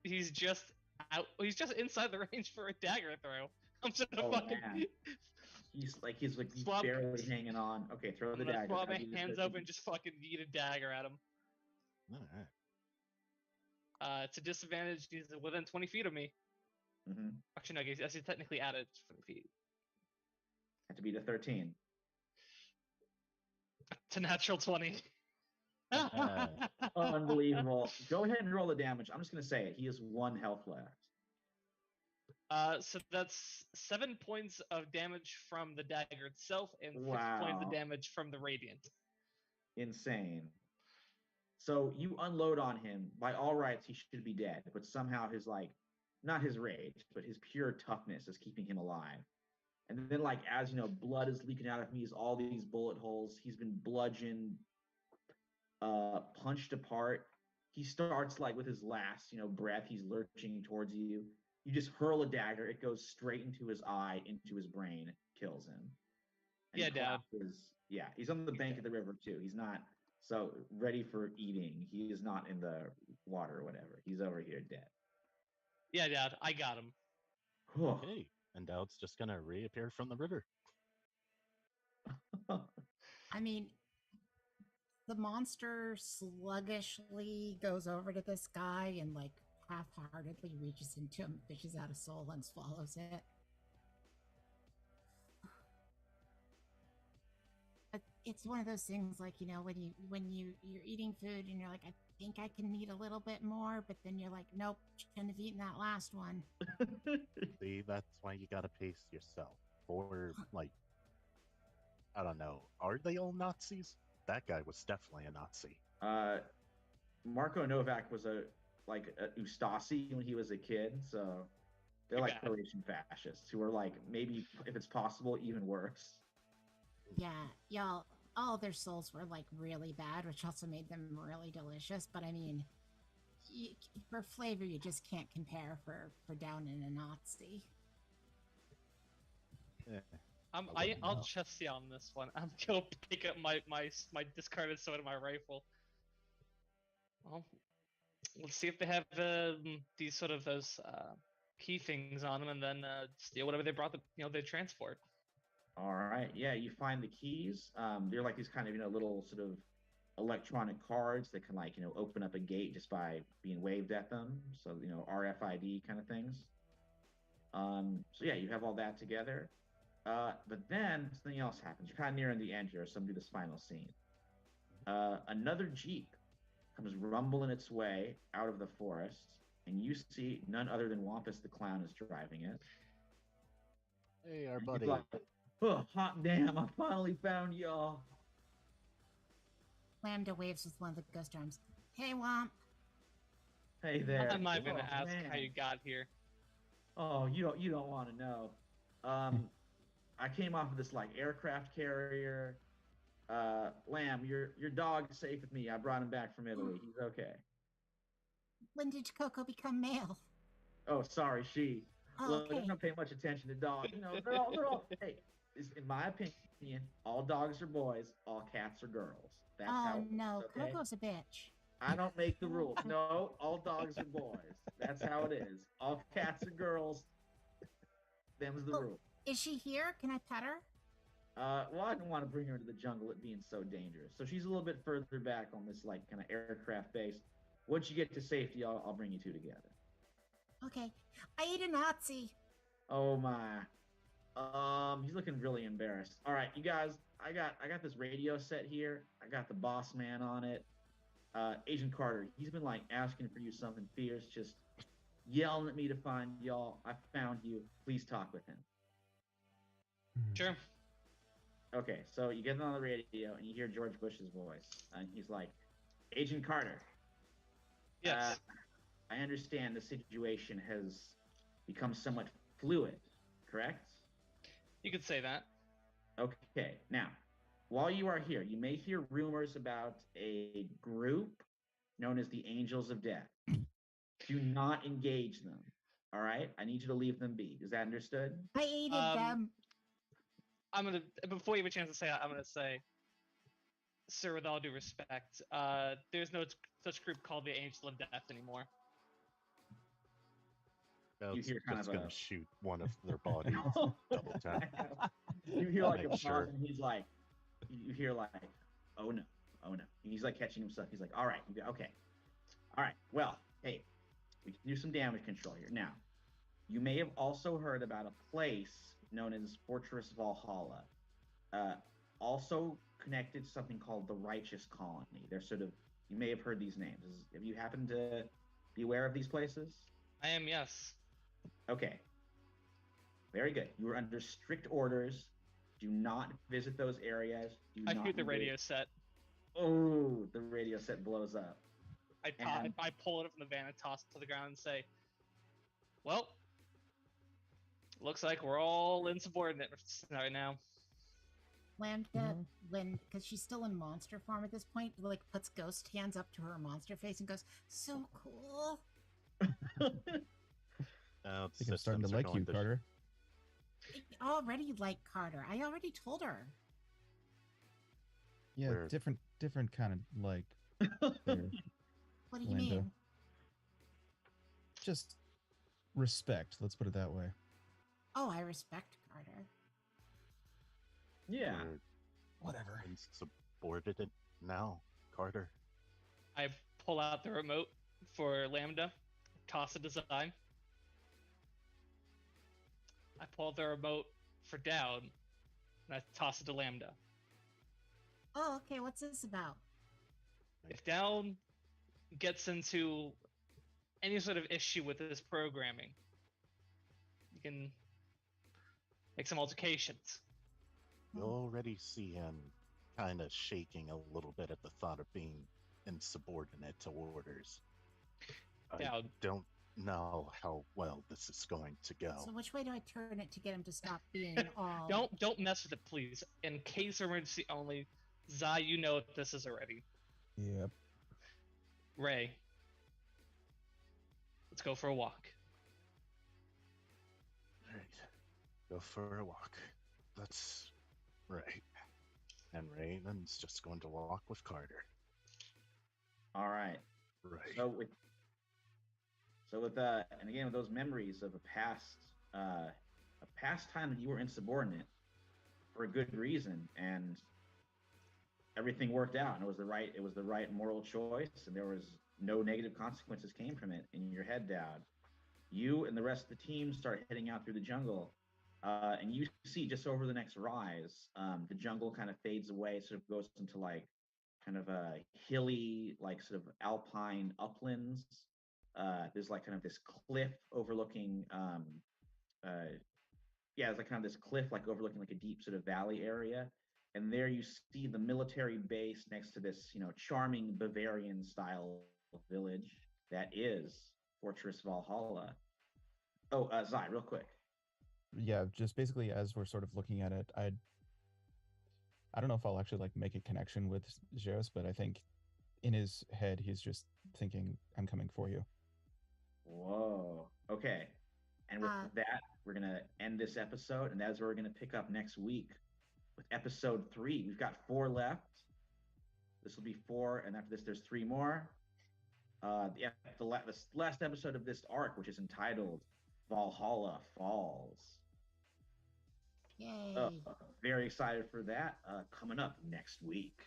he's just out. He's just inside the range for a dagger throw. I'm just gonna Oh, fucking. man. He's Swap- barely hanging on. Okay, throw I'm the gonna dagger. throw my That'd be hands the- up and just fucking yeet a dagger at him. All right. It's a disadvantage. He's within 20 feet of me. Mhm. Actually, no, he's technically added 20 feet. Had to be the 13. It's a natural 20. Unbelievable. Go ahead and roll the damage. I'm just gonna say it. He has 1 health left. So that's 7 points of damage from the dagger itself and 6 points of Wow. damage from the radiant. Insane. So you unload on him. By all rights, he should be dead, but somehow his not his rage, but his pure toughness is keeping him alive. And then, like, as you know, blood is leaking out of him. He's all these bullet holes. He's been bludgeoned, punched apart. He starts like with his last, breath. He's lurching towards you. You just hurl a dagger. It goes straight into his eye, into his brain, kills him. And Yeah, he Dad. collapses. Yeah, he's on the bank of the river too. He's not so ready for eating. He is not in the water or whatever. He's over here dead. Yeah, Dad, I got him. Okay, and Dowd's just gonna reappear from the river. I mean, the monster sluggishly goes over to this guy and like half-heartedly reaches into him, fishes out a soul, and swallows it. It's one of those things, like, when you're eating food and you're like, I think I can eat a little bit more, but then you're like, nope, shouldn't have eaten that last one. See, that's why you gotta pace yourself. Or, like, I don't know, are they all Nazis? That guy was definitely a Nazi. Marko Novak was a Ustasi when he was a kid, so they're like Croatian fascists who are like, maybe if it's possible, even worse. Yeah, y'all, all their souls were like really bad, which also made them really delicious. But I mean, for flavor, you just can't compare for downing a Nazi. Yeah. I'll trust you on this one. I'm gonna pick up my discarded sword and my rifle. Well, let's see if they have these sort of those key things on them, and then steal whatever they brought. They transport. All right, yeah, you find the keys. They're like these kind of little sort of electronic cards that can open up a gate just by being waved at them. So RFID kind of things. So yeah, you have all that together. But then something else happens. You're kind of nearing the end here, so I'm gonna do this final scene. Another Jeep comes rumbling its way out of the forest, and you see none other than Wampus the Clown is driving it. Hey, our And buddy. he's like, oh, hot damn, I finally found y'all. Lambda waves with one of the ghost arms. Hey, Womp. Hey there. I'm not gonna Oh, ask man. how you got here. Oh, you don't want to know. I came off of this like aircraft carrier. Lamb, your dog's safe with me. I brought him back from Italy. He's okay. When did Coco become male? Oh, sorry, she. Oh, Look, I okay. don't pay much attention to dogs. They're all. Hey, in my opinion, all dogs are boys, all cats are girls. That's how. Oh no, Okay? Coco's a bitch. I don't make the rules. No, all dogs are boys. That's how it is. All cats are girls. Them's the rule. Is she here? Can I pet her? Well, I don't want to bring her into the jungle, it being so dangerous. So she's a little bit further back on this like kind of aircraft base. Once you get to safety, I'll bring you two together. Okay. I ate a Nazi. Oh my. He's looking really embarrassed. All right, you guys, I got this radio set here. I got the boss man on it. Agent Carter, he's been like asking for you something fierce, just yelling at me to find y'all. I found you. Please talk with him. Sure. Okay, so you get on the radio and you hear George Bush's voice, and he's like, Agent Carter. Yes. I understand the situation has become somewhat fluid, correct? You could say that. Okay, now, while you are here, you may hear rumors about a group known as the Angels of Death. Do not engage them, all right? I need you to leave them be. Is that understood? I hated them. Before you have a chance to say that, I'm gonna say, sir, with all due respect, there's no such group called the Angel of Death anymore. You hear kind just of gonna shoot one of their bodies. Double tap. You hear like a Make pause, sure. and he's like, you hear like, oh no. And he's like catching himself. He's like, all right, okay. All right, well, hey, we can do some damage control here. Now, you may have also heard about a place known as Fortress Valhalla. Also connected to something called the Righteous Colony. They're sort of, you may have heard these names. Have you happened to be aware of these places? I am, yes. Okay. Very good. You were under strict orders. Do not visit those areas. Do I not hear the engage. radio set. Oh, the radio set blows up. And- I pull it up from the van and toss it to the ground and say, "Well, looks like we're all insubordinate right now." Lambda, when, because she's still in monster form at this point, like puts ghost hands up to her monster face and goes, "So cool." I think I'm starting to like you, Carter. I already like Carter. I already told her. Yeah, We're- different kind of like. What do you Lambda. mean? Just respect. Let's put it that way. Oh, I respect Carter. Yeah. Whatever. Insubordinate now, Carter. I pull out the remote for Lambda, toss it to Zai. I pull the remote for Down, and I toss it to Lambda. Oh, okay. What's this about? If Down gets into any sort of issue with this programming, you can make some altercations. You already see him kind of shaking a little bit at the thought of being insubordinate to orders. I Down. don't know how well this is going to go. So which way do I turn it to get him to stop being all? Don't mess with it, please. In case of emergency only, Zai, you know what this is already. Yep. Ray, let's go for a walk. Right. Go for a walk. That's right. And Raymond's just going to walk with Carter. All right. Right. So with and again with those memories of a past time that you were insubordinate for a good reason, and everything worked out, and it was the right moral choice, and there was no negative consequences came from it. In your head, Dad, you and the rest of the team start heading out through the jungle, and you see just over the next rise, the jungle kind of fades away, sort of goes into like kind of a hilly, like sort of alpine uplands. There's like kind of this cliff overlooking it's like kind of this cliff like overlooking like a deep sort of valley area, and there you see the military base next to this charming Bavarian style village that is Fortress Valhalla. Oh, Zai, real quick. Yeah, just basically as we're sort of looking at it, I don't know if I'll actually like make a connection with Zeus, but I think in his head he's just thinking, "I'm coming for you." Whoa. Okay. And with that, we're gonna end this episode, and that's where we're gonna pick up next week with episode 3. We've got 4 left. This will be 4, and after this, there's 3 more. The last episode of this arc, which is entitled Valhalla Falls. Yay! Very excited for that. Coming up next week.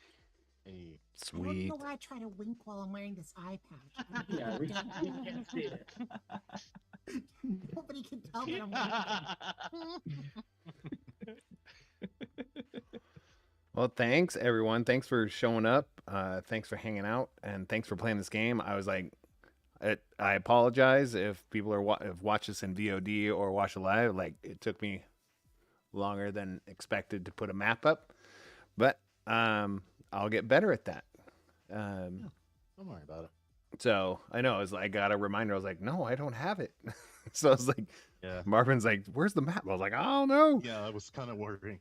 Hey, I don't Sweet. know why I try to wink while I'm wearing this eye patch. Yeah, we can't see it. Nobody can tell that I'm winking. Well, thanks everyone. Thanks for showing up. Thanks for hanging out, and thanks for playing this game. I was like, I apologize if people have watched this in VOD or watched it live. Like, it took me longer than expected to put a map up, but I'll get better at that. don't worry about it. So I know I got a reminder. I was like, no, I don't have it. So I was like, Yeah. Marvin's like, where's the map? I was like, I don't know. Yeah, I was kind of wondering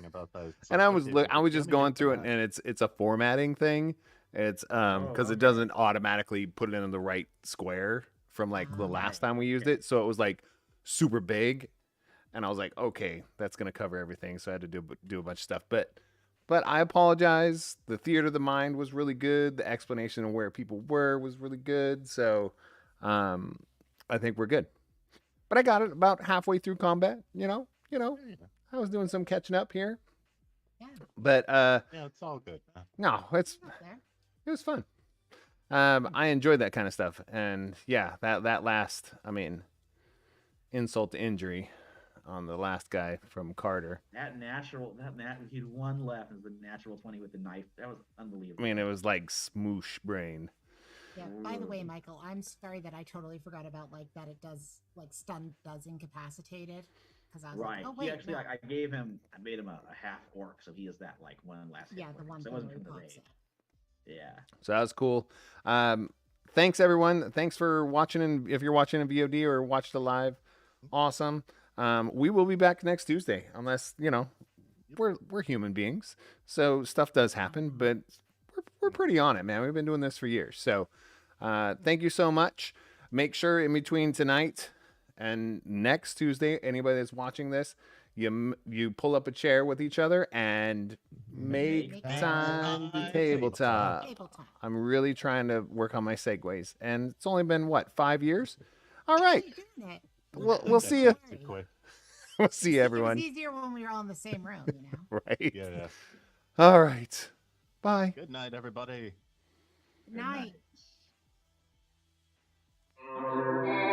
about that. And I was okay, I was let just me going get through the it, map. and it's a formatting thing. It's because okay. it doesn't automatically put it in the right square from like the last time we used it. So it was like super big, and I was like, okay, that's gonna cover everything. So I had to do a bunch of stuff, but I apologize. The theater of the mind was really good. The explanation of where people were was really good. So I think we're good. But I got it about halfway through combat. Yeah. I was doing some catching up here. Yeah, But Yeah, it's all good. no, it's up there. it was fun. I enjoyed that kind of stuff, and yeah, that last, I mean, insult to injury on the last guy from Carter. He had one left as the natural 20 with the knife. That was I unbelievable. mean, it was like smoosh brain. Yeah. By the way, Michael, I'm sorry that I totally forgot about like that. It does like stun does incapacitated because I was Right. like, oh He wait, actually no. like I made him a half orc, so he is that like one last hit Yeah, the point. one So it thing wasn't where he from the pops raid. up. Yeah. So that was cool. Thanks everyone. Thanks for watching. And if you're watching in VOD or watch the live, awesome. We will be back next Tuesday, unless we're human beings, so stuff does happen. But we're pretty on it, man. We've been doing this for years. So thank you so much. Make sure in between tonight and next Tuesday, anybody that's watching this, you pull up a chair with each other and make Make time time tabletop. Tabletop. I'm really trying to work on my segues, and it's only been what 5 years. All right, You're doing it. we'll see you. Too quick. We'll see you, It was everyone. easier when we were all in the same room, you know. Right. Yeah. All right. Bye. Good night, everybody. Good night. Night.